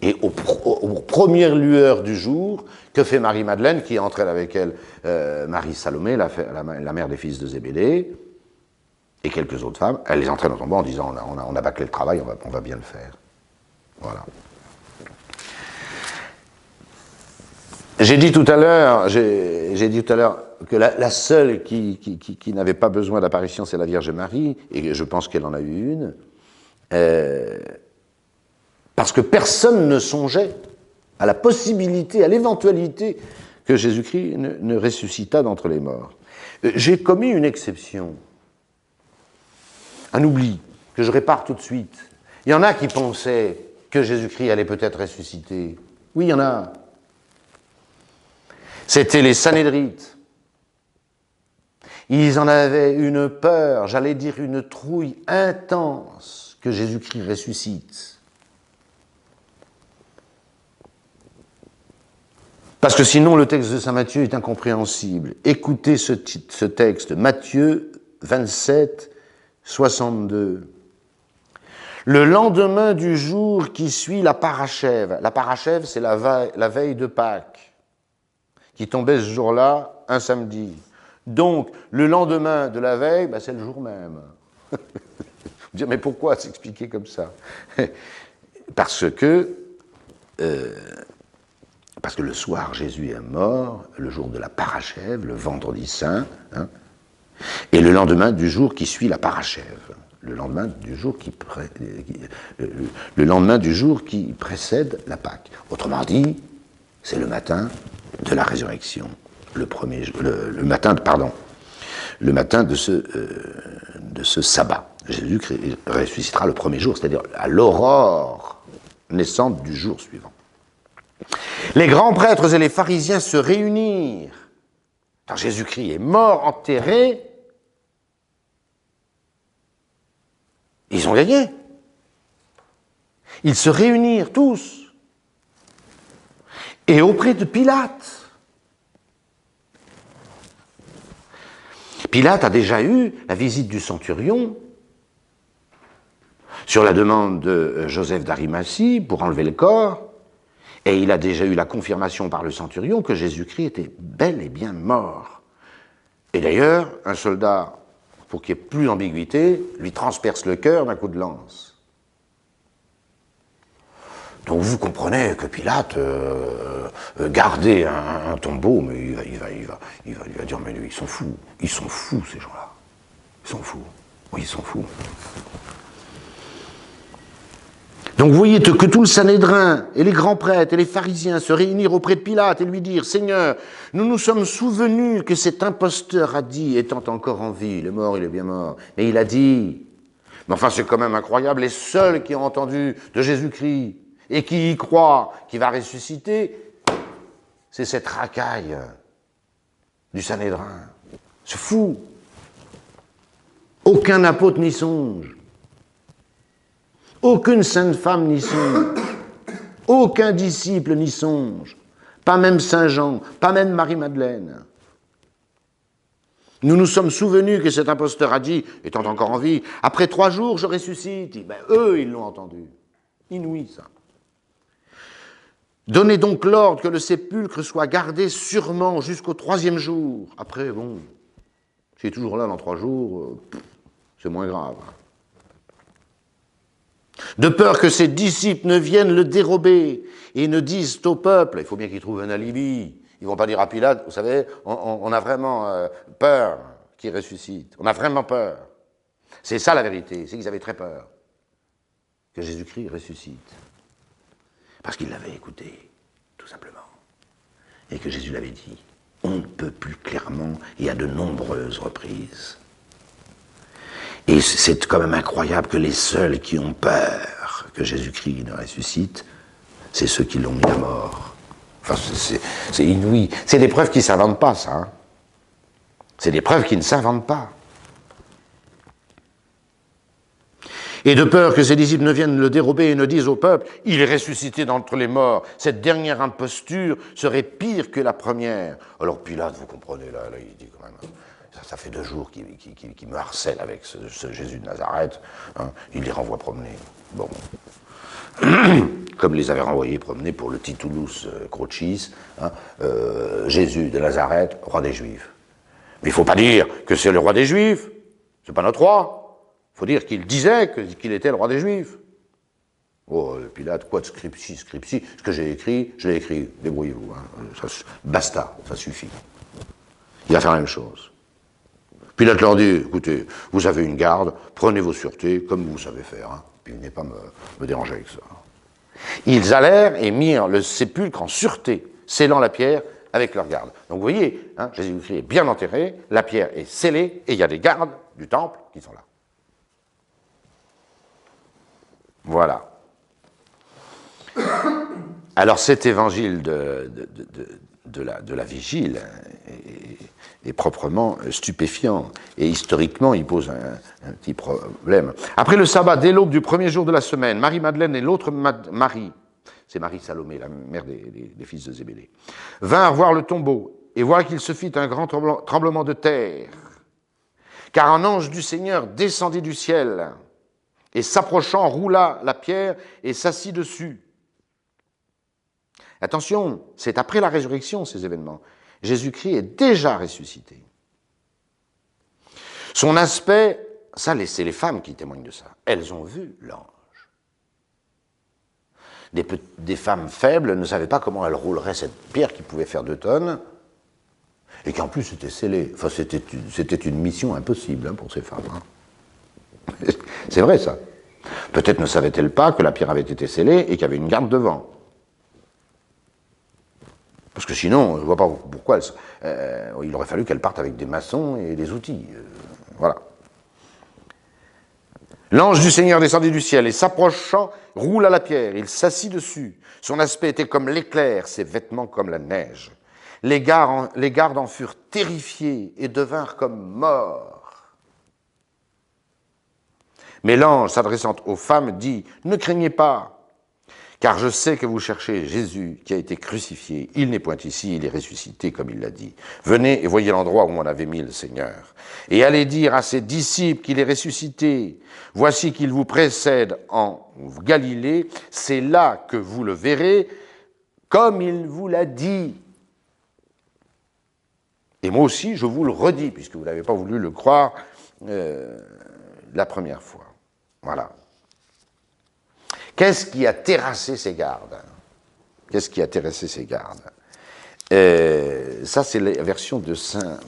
Et aux premières lueurs du jour, que fait Marie-Madeleine, qui entraîne avec elle Marie-Salomé, la mère des fils de Zébédée, et quelques autres femmes, elle les entraîne au tombeau en disant on a bâclé le travail, on va bien le faire. Voilà. J'ai dit tout à l'heure que la seule qui n'avait pas besoin d'apparition, c'est la Vierge Marie, et je pense qu'elle en a eu une, parce que personne ne songeait à la possibilité, à l'éventualité que Jésus-Christ ne ressuscitât d'entre les morts. J'ai commis une exception, un oubli, que je répare tout de suite. Il y en a qui pensaient que Jésus-Christ allait peut-être ressusciter. Oui, il y en a. C'était les Sanhédrites. Ils en avaient une peur, j'allais dire une trouille intense que Jésus-Christ ressuscite. Parce que sinon, le texte de saint Matthieu est incompréhensible. Écoutez ce texte, Matthieu 27, 62. Le lendemain du jour qui suit la parachève. La parachève, c'est la veille de Pâques, qui tombait ce jour-là, un samedi. Donc, le lendemain de la veille, c'est le jour même. Vous dire, mais pourquoi s'expliquer comme ça? Parce que le soir, Jésus est mort, le jour de la parachève, le vendredi saint, et le lendemain du jour qui suit la parachève. Le lendemain du jour qui précède la Pâque. Autrement dit, c'est le matin de la résurrection, le matin de ce sabbat. Jésus ressuscitera le premier jour, c'est-à-dire à l'aurore naissante du jour suivant. Les grands prêtres et les pharisiens se réunirent. Quand Jésus-Christ est mort, enterré, ils ont gagné. Ils se réunirent tous. Et auprès de Pilate. Pilate a déjà eu la visite du centurion sur la demande de Joseph d'Arimathie pour enlever le corps, et il a déjà eu la confirmation par le centurion que Jésus-Christ était bel et bien mort. Et d'ailleurs, un soldat, pour qu'il n'y ait plus d'ambiguïté, lui transperce le cœur d'un coup de lance. Donc vous comprenez que Pilate gardait un tombeau, mais il va dire, mais ils sont fous ces gens-là. Ils sont fous. Oui, ils sont fous. Donc vous voyez que tout le Sanhédrin et les grands prêtres et les pharisiens se réunirent auprès de Pilate et lui dirent, Seigneur, nous nous sommes souvenus que cet imposteur a dit, étant encore en vie, il est mort, il est bien mort, mais il a dit, mais enfin c'est quand même incroyable, les seuls qui ont entendu de Jésus-Christ et qui y croient, qui va ressusciter, c'est cette racaille du Sanhédrin. C'est fou. Aucun apôtre n'y songe. Aucune sainte femme n'y songe. Aucun disciple n'y songe. Pas même Saint Jean, pas même Marie-Madeleine. Nous nous sommes souvenus que cet imposteur a dit, étant encore en vie, après 3 jours je ressuscite. Eux, ils l'ont entendu. Inouï, ça. Donnez donc l'ordre que le sépulcre soit gardé sûrement jusqu'au 3e jour. Après, bon, s'il est toujours là dans 3 jours, c'est moins grave. De peur que ses disciples ne viennent le dérober et ne disent au peuple, il faut bien qu'ils trouvent un alibi. Ils ne vont pas dire à Pilate, vous savez, on a vraiment peur qu'il ressuscite. On a vraiment peur. C'est ça la vérité, c'est qu'ils avaient très peur que Jésus-Christ ressuscite. Parce qu'il l'avait écouté, tout simplement. Et que Jésus l'avait dit. On ne peut plus clairement et à de nombreuses reprises. Et c'est quand même incroyable que les seuls qui ont peur que Jésus-Christ ne ressuscite, c'est ceux qui l'ont mis à mort. Enfin, c'est inouï. C'est des preuves qui ne s'inventent pas, ça. Hein. C'est des preuves qui ne s'inventent pas. Et de peur que ses disciples ne viennent le dérober et ne disent au peuple, il est ressuscité d'entre les morts. Cette dernière imposture serait pire que la première. Alors Pilate, vous comprenez, là il dit quand même, ça fait 2 jours qu'il me harcèle avec ce Jésus de Nazareth. Hein, il les renvoie promener. Bon. Comme les avait renvoyés promener pour le Titulus Crucis, hein, Jésus de Nazareth, roi des Juifs. Mais il ne faut pas dire que c'est le roi des Juifs, c'est pas notre roi. Il faut dire qu'il disait qu'il était le roi des Juifs. Oh, Pilate, quoi de scriptie, scriptie? Ce que j'ai écrit, je l'ai écrit, débrouillez-vous. Hein. Basta, ça suffit. Il va faire la même chose. Pilate leur dit, écoutez, vous avez une garde, prenez vos sûretés, comme vous savez faire, hein, puis venez pas me déranger avec ça. Ils allèrent et mirent le sépulcre en sûreté, scellant la pierre avec leur garde. Donc vous voyez, hein, Jésus-Christ est bien enterré, la pierre est scellée, et il y a des gardes du temple qui sont là. Voilà. Alors cet évangile de la vigile est proprement stupéfiant. Et historiquement, il pose un petit problème. Après le sabbat, dès l'aube du premier jour de la semaine, Marie-Madeleine et l'autre Marie, c'est Marie-Salomé, la mère des fils de Zébédée, vinrent voir le tombeau, et voilà qu'il se fit un grand tremblement de terre, car un ange du Seigneur descendit du ciel, et s'approchant, roula la pierre et s'assit dessus. Attention, c'est après la résurrection, ces événements. Jésus-Christ est déjà ressuscité. Son aspect, ça, c'est les femmes qui témoignent de ça. Elles ont vu l'ange. Des femmes faibles ne savaient pas comment elles rouleraient cette pierre qui pouvait faire 2 tonnes, et qu'en plus c'était scellé. Enfin, c'était une mission impossible hein, pour ces femmes. Hein. C'est vrai, ça. Peut-être ne savaient-elles pas que la pierre avait été scellée et qu'il y avait une garde devant. Parce que sinon, je ne vois pas pourquoi il aurait fallu qu'elle parte avec des maçons et des outils. Voilà. L'ange du Seigneur descendit du ciel et s'approchant, roula la pierre. Il s'assit dessus. Son aspect était comme l'éclair, ses vêtements comme la neige. Les gardes en furent terrifiés et devinrent comme morts. Mais l'ange, s'adressant aux femmes, dit « Ne craignez pas, car je sais que vous cherchez Jésus qui a été crucifié. Il n'est point ici, il est ressuscité, comme il l'a dit. Venez et voyez l'endroit où on avait mis le Seigneur. Et allez dire à ses disciples qu'il est ressuscité. Voici qu'il vous précède en Galilée. C'est là que vous le verrez, comme il vous l'a dit. Et moi aussi, je vous le redis, puisque vous n'avez pas voulu le croire la première fois. Voilà. Qu'est-ce qui a terrassé ces gardes? Qu'est-ce qui a terrassé ces gardes? Ça, c'est la version de saint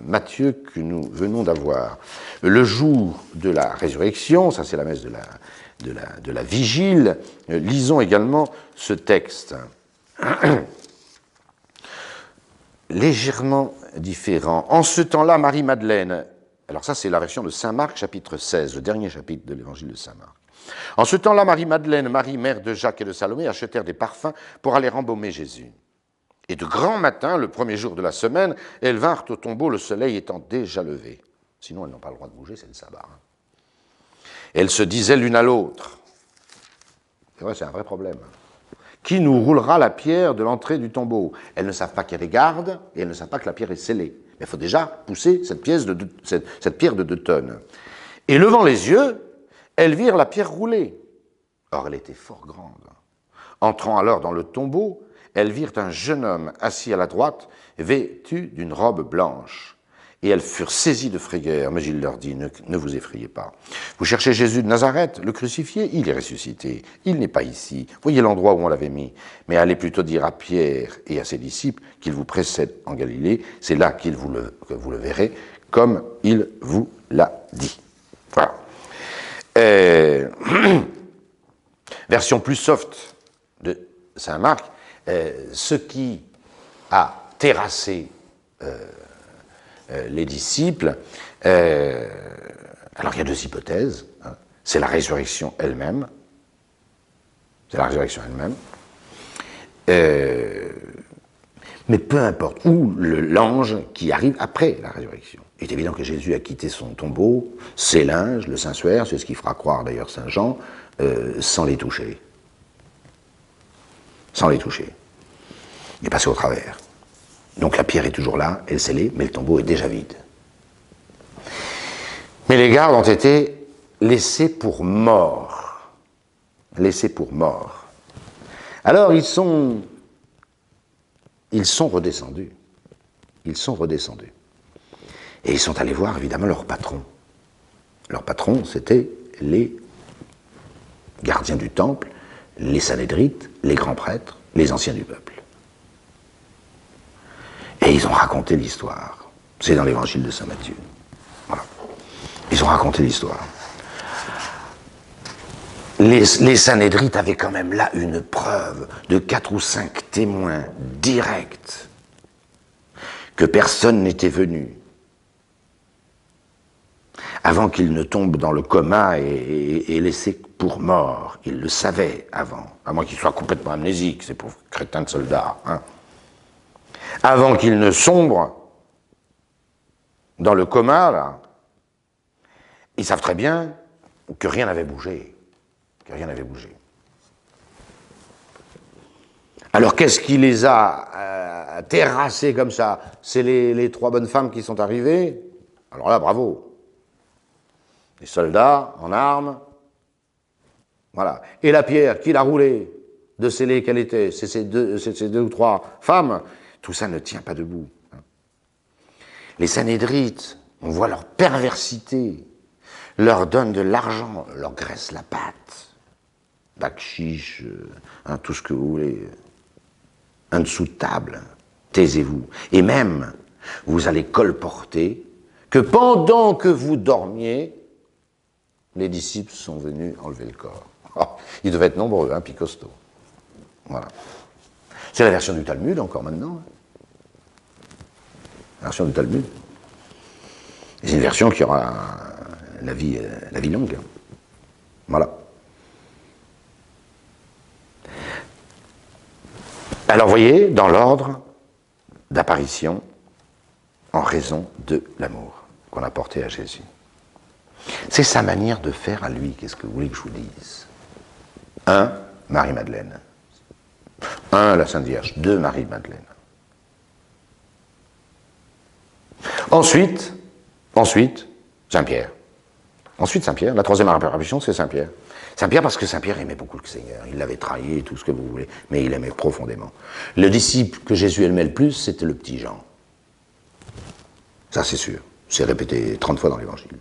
Matthieu que nous venons d'avoir. Le jour de la résurrection, ça c'est la messe de la vigile, lisons également ce texte. Légèrement différent. En ce temps-là, Marie-Madeleine, alors ça c'est la version de saint Marc, chapitre 16, le dernier chapitre de l'évangile de saint Marc. En ce temps-là, Marie-Madeleine, Marie, mère de Jacques et de Salomé, achetèrent des parfums pour aller embaumer Jésus. Et de grand matin, le premier jour de la semaine, elles vinrent au tombeau, le soleil étant déjà levé. Sinon, elles n'ont pas le droit de bouger, c'est le sabbat. Hein. Elles se disaient l'une à l'autre. C'est vrai, c'est un vrai problème. Qui nous roulera la pierre de l'entrée du tombeau? Elles ne savent pas qu'il y a des gardes, et elles ne savent pas que la pierre est scellée. Mais il faut déjà pousser cette pierre de 2 tonnes. Et levant les yeux, elles virent la pierre rouler. Or, elle était fort grande. Entrant alors dans le tombeau, elles virent un jeune homme assis à la droite, vêtu d'une robe blanche. Et elles furent saisies de frayeur. Mais il leur dit, ne vous effrayez pas. Vous cherchez Jésus de Nazareth, le crucifié, il est ressuscité. Il n'est pas ici. Voyez l'endroit où on l'avait mis. Mais allez plutôt dire à Pierre et à ses disciples qu'il vous précède en Galilée. C'est là que vous le verrez, comme il vous l'a dit. Voilà. Version plus soft de saint Marc, ce qui a terrassé les disciples, alors il y a 2 hypothèses, hein. C'est la résurrection elle-même, mais peu importe, ou l'ange qui arrive après la résurrection. Il est évident que Jésus a quitté son tombeau, ses linges, le Saint-Suaire, c'est ce qui fera croire d'ailleurs Saint Jean, sans les toucher. Sans les toucher. Il est passé au travers. Donc la pierre est toujours là, elle est scellée, mais le tombeau est déjà vide. Mais les gardes ont été laissés pour morts. Laissés pour morts. Alors ils sont redescendus. Ils sont redescendus. Et ils sont allés voir évidemment leur patron. Leur patron, c'était les gardiens du temple, les Sanhédrites, les grands prêtres, les anciens du peuple. Et ils ont raconté l'histoire. C'est dans l'évangile de saint Matthieu. Voilà. Ils ont raconté l'histoire. Les Sanhédrites avaient quand même là une preuve de 4 ou 5 témoins directs que personne n'était venu avant qu'il ne tombe dans le coma et laissé pour mort. Ils le savaient avant, à moins qu'il soit complètement amnésique, ces pauvres crétins de soldats. Hein. Avant qu'il ne sombre dans le coma, là, ils savent très bien que rien n'avait bougé. Que rien n'avait bougé. Alors qu'est-ce qui les a terrassés comme ça? C'est les 3 bonnes femmes qui sont arrivées. Alors là, bravo. Les soldats en armes. Voilà. Et la pierre, qui l'a roulée de sceller qu'elle était? C'est ces 2 ou 3 femmes. Tout ça ne tient pas debout. Les Sanhédrites, on voit leur perversité, leur donne de l'argent, leur graisse la patte. Bakchiche, tout ce que vous voulez, un dessous de table, taisez-vous. Et même, vous allez colporter que pendant que vous dormiez, les disciples sont venus enlever le corps. Oh, ils devaient être nombreux, puis costauds. Voilà. C'est la version du Talmud encore maintenant. La version du Talmud. C'est une version qui aura la vie longue. Voilà. Alors, voyez, dans l'ordre d'apparition, en raison de l'amour qu'on a porté à Jésus. C'est sa manière de faire à lui, qu'est-ce que vous voulez que je vous dise? 1, Marie-Madeleine. 1, la Sainte Vierge. 2, Marie-Madeleine. Ensuite, Saint-Pierre. Ensuite, Saint-Pierre. La 3e apparition, c'est Saint-Pierre. Saint-Pierre, parce que Saint-Pierre aimait beaucoup le Seigneur. Il l'avait trahi, tout ce que vous voulez, mais il aimait profondément. Le disciple que Jésus aimait le plus, c'était le petit Jean. Ça, c'est sûr. C'est répété 30 fois dans l'Évangile.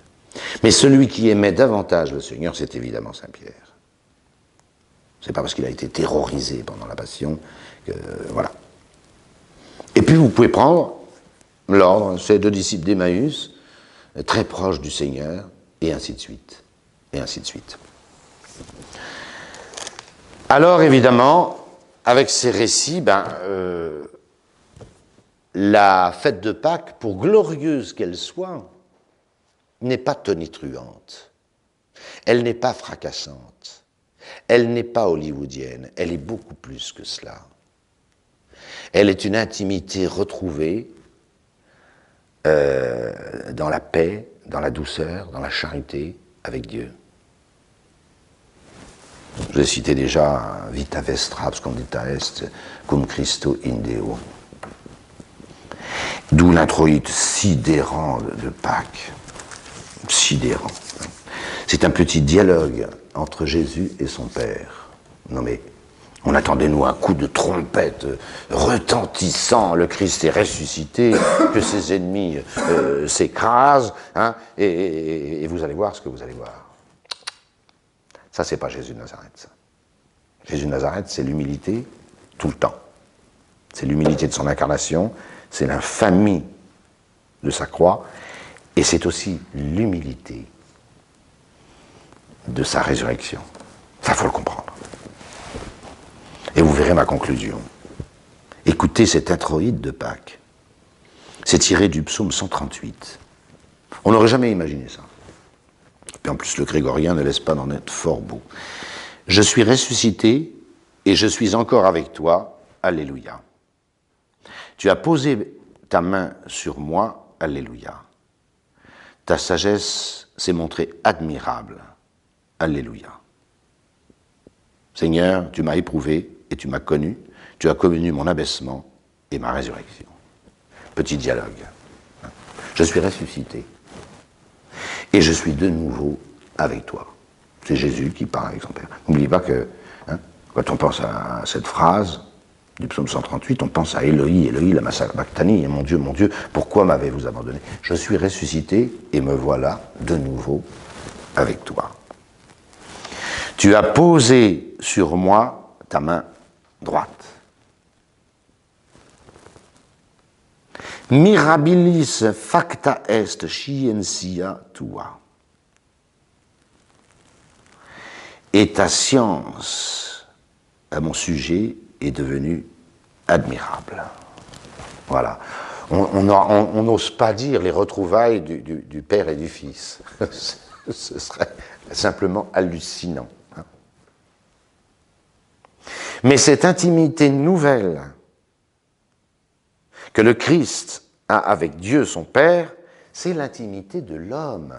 Mais celui qui aimait davantage le Seigneur, c'est évidemment Saint-Pierre. C'est pas parce qu'il a été terrorisé pendant la Passion que... voilà. Et puis, vous pouvez prendre l'ordre, ces 2 disciples d'Emmaüs, très proches du Seigneur, et ainsi de suite. Et ainsi de suite. Alors, évidemment, avec ces récits, la fête de Pâques, pour glorieuse qu'elle soit, n'est pas tonitruante. Elle n'est pas fracassante. Elle n'est pas hollywoodienne. Elle est beaucoup plus que cela. Elle est une intimité retrouvée dans la paix, dans la douceur, dans la charité avec Dieu. Je l'ai cité déjà, vita vestram scondita est, cum Christo in Deo. D'où l'introïde sidérant de Pâques. Sidérant. C'est un petit dialogue entre Jésus et son Père. Non mais, on attendait nous un coup de trompette retentissant, le Christ est ressuscité, que ses ennemis s'écrasent, et vous allez voir ce que vous allez voir. Ça, c'est pas Jésus de Nazareth, ça. Jésus de Nazareth, c'est l'humilité tout le temps. C'est l'humilité de son incarnation, c'est l'infamie de sa croix, et c'est aussi l'humilité de sa résurrection. Ça, il faut le comprendre. Et vous verrez ma conclusion. Écoutez cet introïde de Pâques. C'est tiré du psaume 138. On n'aurait jamais imaginé ça. Et en plus, le grégorien ne laisse pas d'en être fort beau. Je suis ressuscité et je suis encore avec toi. Alléluia. Tu as posé ta main sur moi. Alléluia. Ta sagesse s'est montrée admirable. Alléluia. Seigneur, tu m'as éprouvé et tu m'as connu. Tu as connu mon abaissement et ma résurrection. Petit dialogue. Je suis ressuscité. Et je suis de nouveau avec toi. C'est Jésus qui parle avec son Père. N'oubliez pas que, quand on pense à cette phrase du psaume 138, on pense à Eloï, Eloï, lama sabachthani, mon Dieu, pourquoi m'avez-vous abandonné? Je suis ressuscité et me voilà de nouveau avec toi. Tu as posé sur moi ta main droite. Mirabilis facta est scientia tua. Et ta science à mon sujet est devenue admirable. Voilà. On n'ose pas dire les retrouvailles du Père et du Fils. Ce serait simplement hallucinant. Mais cette intimité nouvelle que le Christ a avec Dieu son Père, c'est l'intimité de l'homme.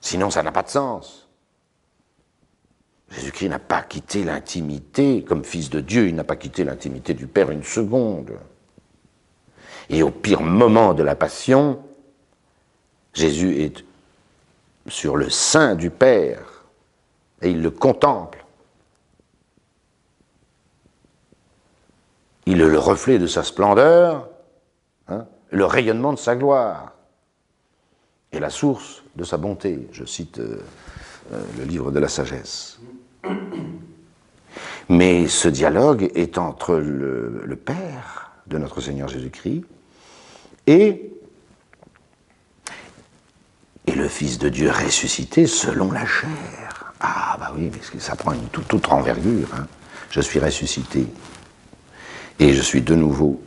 Sinon, ça n'a pas de sens. Jésus-Christ n'a pas quitté l'intimité, comme Fils de Dieu, il n'a pas quitté l'intimité du Père une seconde. Et au pire moment de la Passion, Jésus est sur le sein du Père et il le contemple. Il est le reflet de sa splendeur, le rayonnement de sa gloire et la source de sa bonté. Je cite le livre de la sagesse. Mais ce dialogue est entre le Père de notre Seigneur Jésus-Christ et le Fils de Dieu ressuscité selon la chair. Ah bah oui, parce que ça prend une toute autre envergure. Je suis ressuscité et je suis de nouveau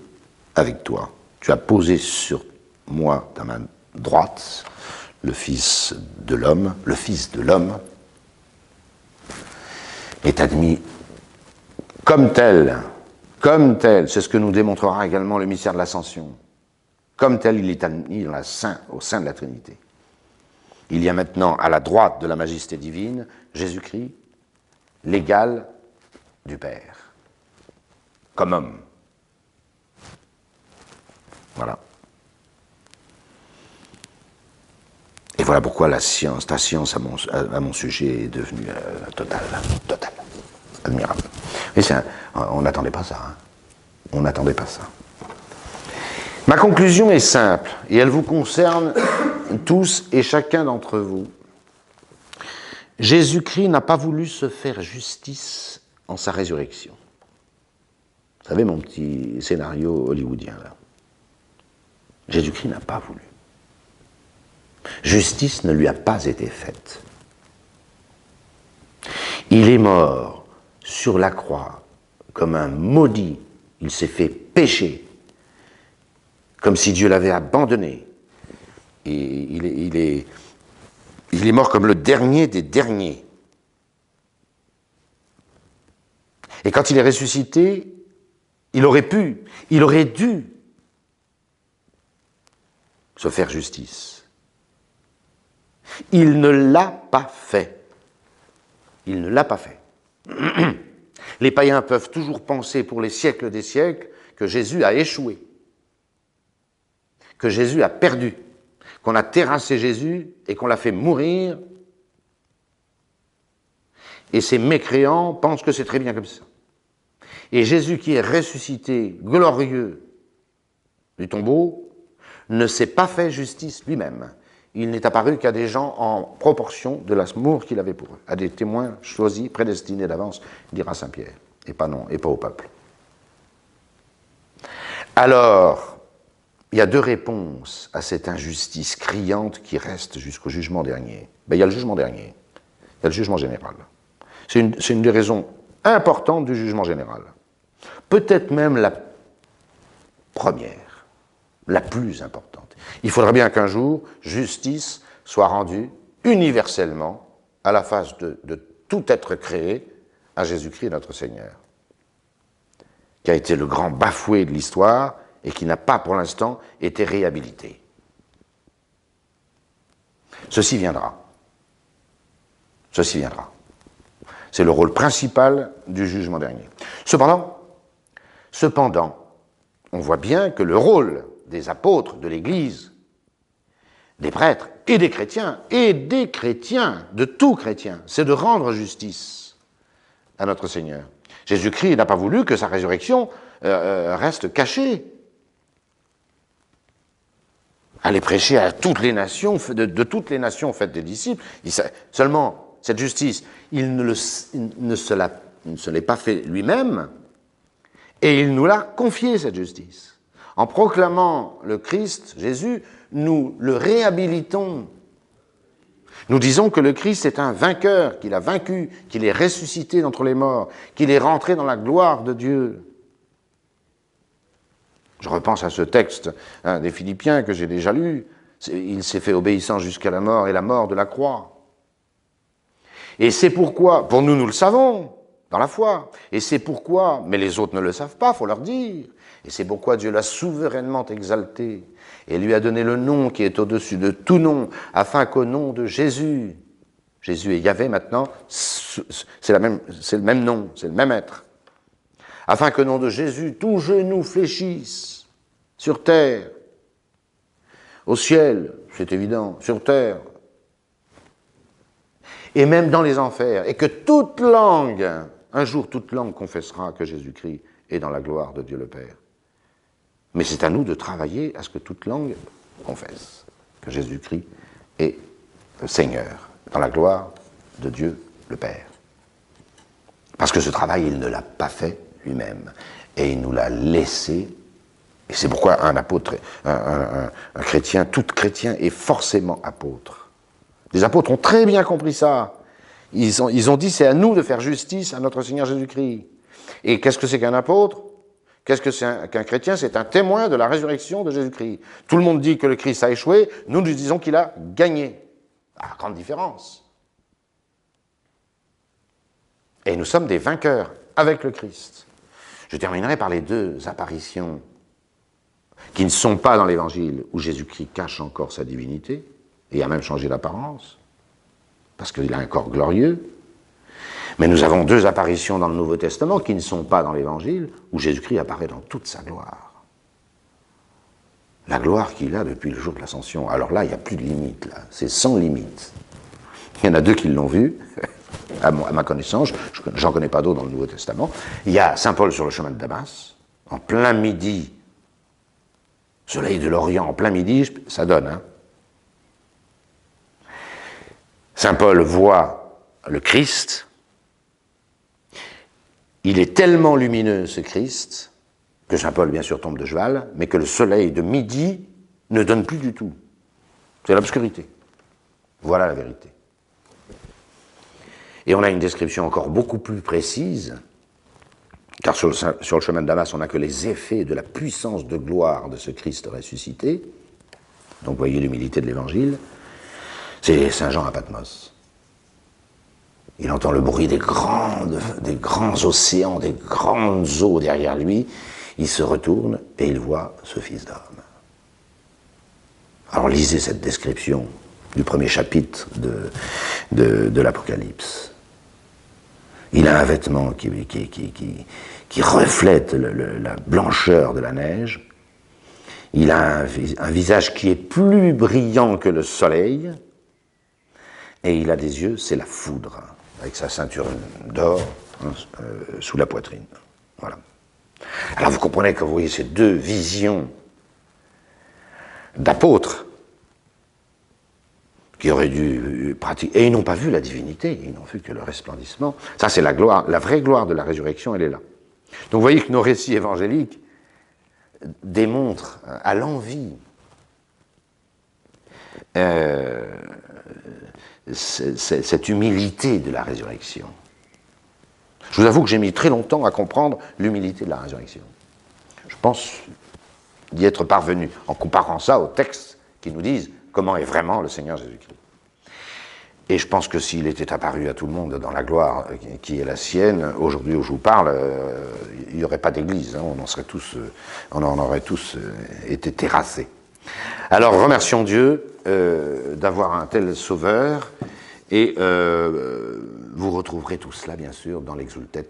avec toi. Tu as posé sur moi ta main droite, le Fils de l'homme est admis comme tel, c'est ce que nous démontrera également le mystère de l'Ascension. Comme tel, il est admis au sein de la Trinité. Il y a maintenant à la droite de la majesté divine, Jésus-Christ, l'égal du Père, comme homme. Voilà. Et voilà pourquoi ta science à mon sujet est devenue totale, admirable. Et on n'attendait pas ça. On n'attendait pas ça. Ma conclusion est simple, et elle vous concerne tous et chacun d'entre vous. Jésus-Christ n'a pas voulu se faire justice en sa résurrection. Vous savez, mon petit scénario hollywoodien, là. Jésus-Christ n'a pas voulu. Justice ne lui a pas été faite. Il est mort sur la croix comme un maudit. Il s'est fait pécher, comme si Dieu l'avait abandonné. Et il est mort comme le dernier des derniers. Et quand il est ressuscité, il aurait dû se faire justice. Il ne l'a pas fait. Il ne l'a pas fait. Les païens peuvent toujours penser pour les siècles des siècles que Jésus a échoué, que Jésus a perdu, qu'on a terrassé Jésus et qu'on l'a fait mourir. Et ces mécréants pensent que c'est très bien comme ça. Et Jésus qui est ressuscité, glorieux du tombeau, ne s'est pas fait justice lui-même. Il n'est apparu qu'à des gens en proportion de l'amour qu'il avait pour eux, à des témoins choisis, prédestinés d'avance, dira saint Pierre, et pas au peuple. Alors, il y a deux réponses à cette injustice criante qui reste jusqu'au jugement dernier. Il y a le jugement dernier, il y a le jugement général. C'est une des raisons importantes du jugement général. Peut-être même la première, la plus importante. Il faudrait bien qu'un jour, justice soit rendue universellement à la face de tout être créé à Jésus-Christ notre Seigneur, qui a été le grand bafoué de l'histoire et qui n'a pas pour l'instant été réhabilité. Ceci viendra. Ceci viendra. C'est le rôle principal du jugement dernier. Cependant, on voit bien que le rôle des apôtres de l'Église, des prêtres et des chrétiens, de tout chrétien, c'est de rendre justice à notre Seigneur. Jésus-Christ n'a pas voulu que sa résurrection reste cachée. Aller prêcher à toutes les nations, de toutes les nations faites des disciples, seulement cette justice, il ne se l'est pas fait lui-même, et il nous l'a confié, cette justice. En proclamant le Christ, Jésus, nous le réhabilitons. Nous disons que le Christ est un vainqueur, qu'il a vaincu, qu'il est ressuscité d'entre les morts, qu'il est rentré dans la gloire de Dieu. Je repense à ce texte des Philippiens que j'ai déjà lu. Il s'est fait obéissant jusqu'à la mort et la mort de la croix. Et c'est pourquoi, pour nous, nous le savons, dans la foi. Et c'est pourquoi, mais les autres ne le savent pas, il faut leur dire. Et c'est pourquoi Dieu l'a souverainement exalté et lui a donné le nom qui est au-dessus de tout nom, afin qu'au nom de Jésus, Jésus et Yahvé maintenant, c'est le même nom, c'est le même être, afin qu'au nom de Jésus, tout genou fléchisse, sur terre, au ciel, c'est évident, sur terre, et même dans les enfers, et que toute langue, un jour toute langue confessera que Jésus-Christ est dans la gloire de Dieu le Père. Mais c'est à nous de travailler à ce que toute langue confesse que Jésus-Christ est le Seigneur, dans la gloire de Dieu le Père. Parce que ce travail, il ne l'a pas fait lui-même, et il nous l'a laissé. Et c'est pourquoi un apôtre, un chrétien, tout chrétien est forcément apôtre. Les apôtres ont très bien compris ça. Ils ont dit, c'est à nous de faire justice à notre Seigneur Jésus-Christ. Et qu'est-ce que c'est qu'un apôtre ? Qu'est-ce que c'est qu'un chrétien? C'est un témoin de la résurrection de Jésus-Christ. Tout le monde dit que le Christ a échoué, nous disons qu'il a gagné. Ah, grande différence. Et nous sommes des vainqueurs avec le Christ. Je terminerai par les deux apparitions qui ne sont pas dans l'Évangile, où Jésus-Christ cache encore sa divinité, et a même changé d'apparence, parce qu'il a un corps glorieux. Mais nous avons deux apparitions dans le Nouveau Testament qui ne sont pas dans l'Évangile, où Jésus-Christ apparaît dans toute sa gloire. La gloire qu'il a depuis le jour de l'Ascension. Alors là, il n'y a plus de limite, là. C'est sans limite. Il y en a deux qui l'ont vu, à ma connaissance, j'en connais pas d'autres dans le Nouveau Testament. Il y a Saint Paul sur le chemin de Damas, en plein midi, soleil de l'Orient, en plein midi, ça donne, hein. Saint Paul voit le Christ. Il est tellement lumineux, ce Christ, que Saint Paul, bien sûr, tombe de cheval, mais que le soleil de midi ne donne plus du tout. C'est l'obscurité. Voilà la vérité. Et on a une description encore beaucoup plus précise, car sur le chemin de Damas, on n'a que les effets de la puissance de gloire de ce Christ ressuscité. Donc, vous voyez l'humilité de l'Évangile. C'est Saint Jean à Patmos. Il entend le bruit des grands océans, des grandes eaux derrière lui. Il se retourne et il voit ce Fils d'homme. Alors lisez cette description du premier chapitre de l'Apocalypse. Il a un vêtement qui reflète la blancheur de la neige. Il a un visage qui est plus brillant que le soleil. Et il a des yeux, c'est la foudre, avec sa ceinture d'or sous la poitrine. Voilà. Alors vous comprenez que vous voyez ces deux visions d'apôtres qui auraient dû pratiquer, et ils n'ont pas vu la divinité, ils n'ont vu que le resplendissement. Ça, c'est la gloire, la vraie gloire de la résurrection, elle est là. Donc vous voyez que nos récits évangéliques démontrent à l'envi cette humilité de la résurrection. Je vous avoue que j'ai mis très longtemps à comprendre l'humilité de la résurrection. Je pense d'y être parvenu en comparant ça aux textes qui nous disent comment est vraiment le Seigneur Jésus-Christ. Et je pense que s'il était apparu à tout le monde dans la gloire qui est la sienne, aujourd'hui où je vous parle, il n'y aurait pas d'église, hein, on en aurait tous été terrassés. Alors remercions Dieu d'avoir un tel sauveur, et vous retrouverez tout cela bien sûr dans l'exultet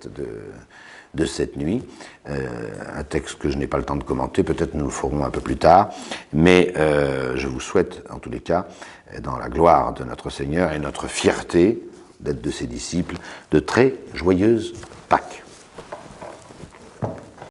de cette nuit, un texte que je n'ai pas le temps de commenter, peut-être nous le ferons un peu plus tard, mais je vous souhaite en tous les cas, dans la gloire de notre Seigneur et notre fierté d'être de ses disciples, de très joyeuses Pâques.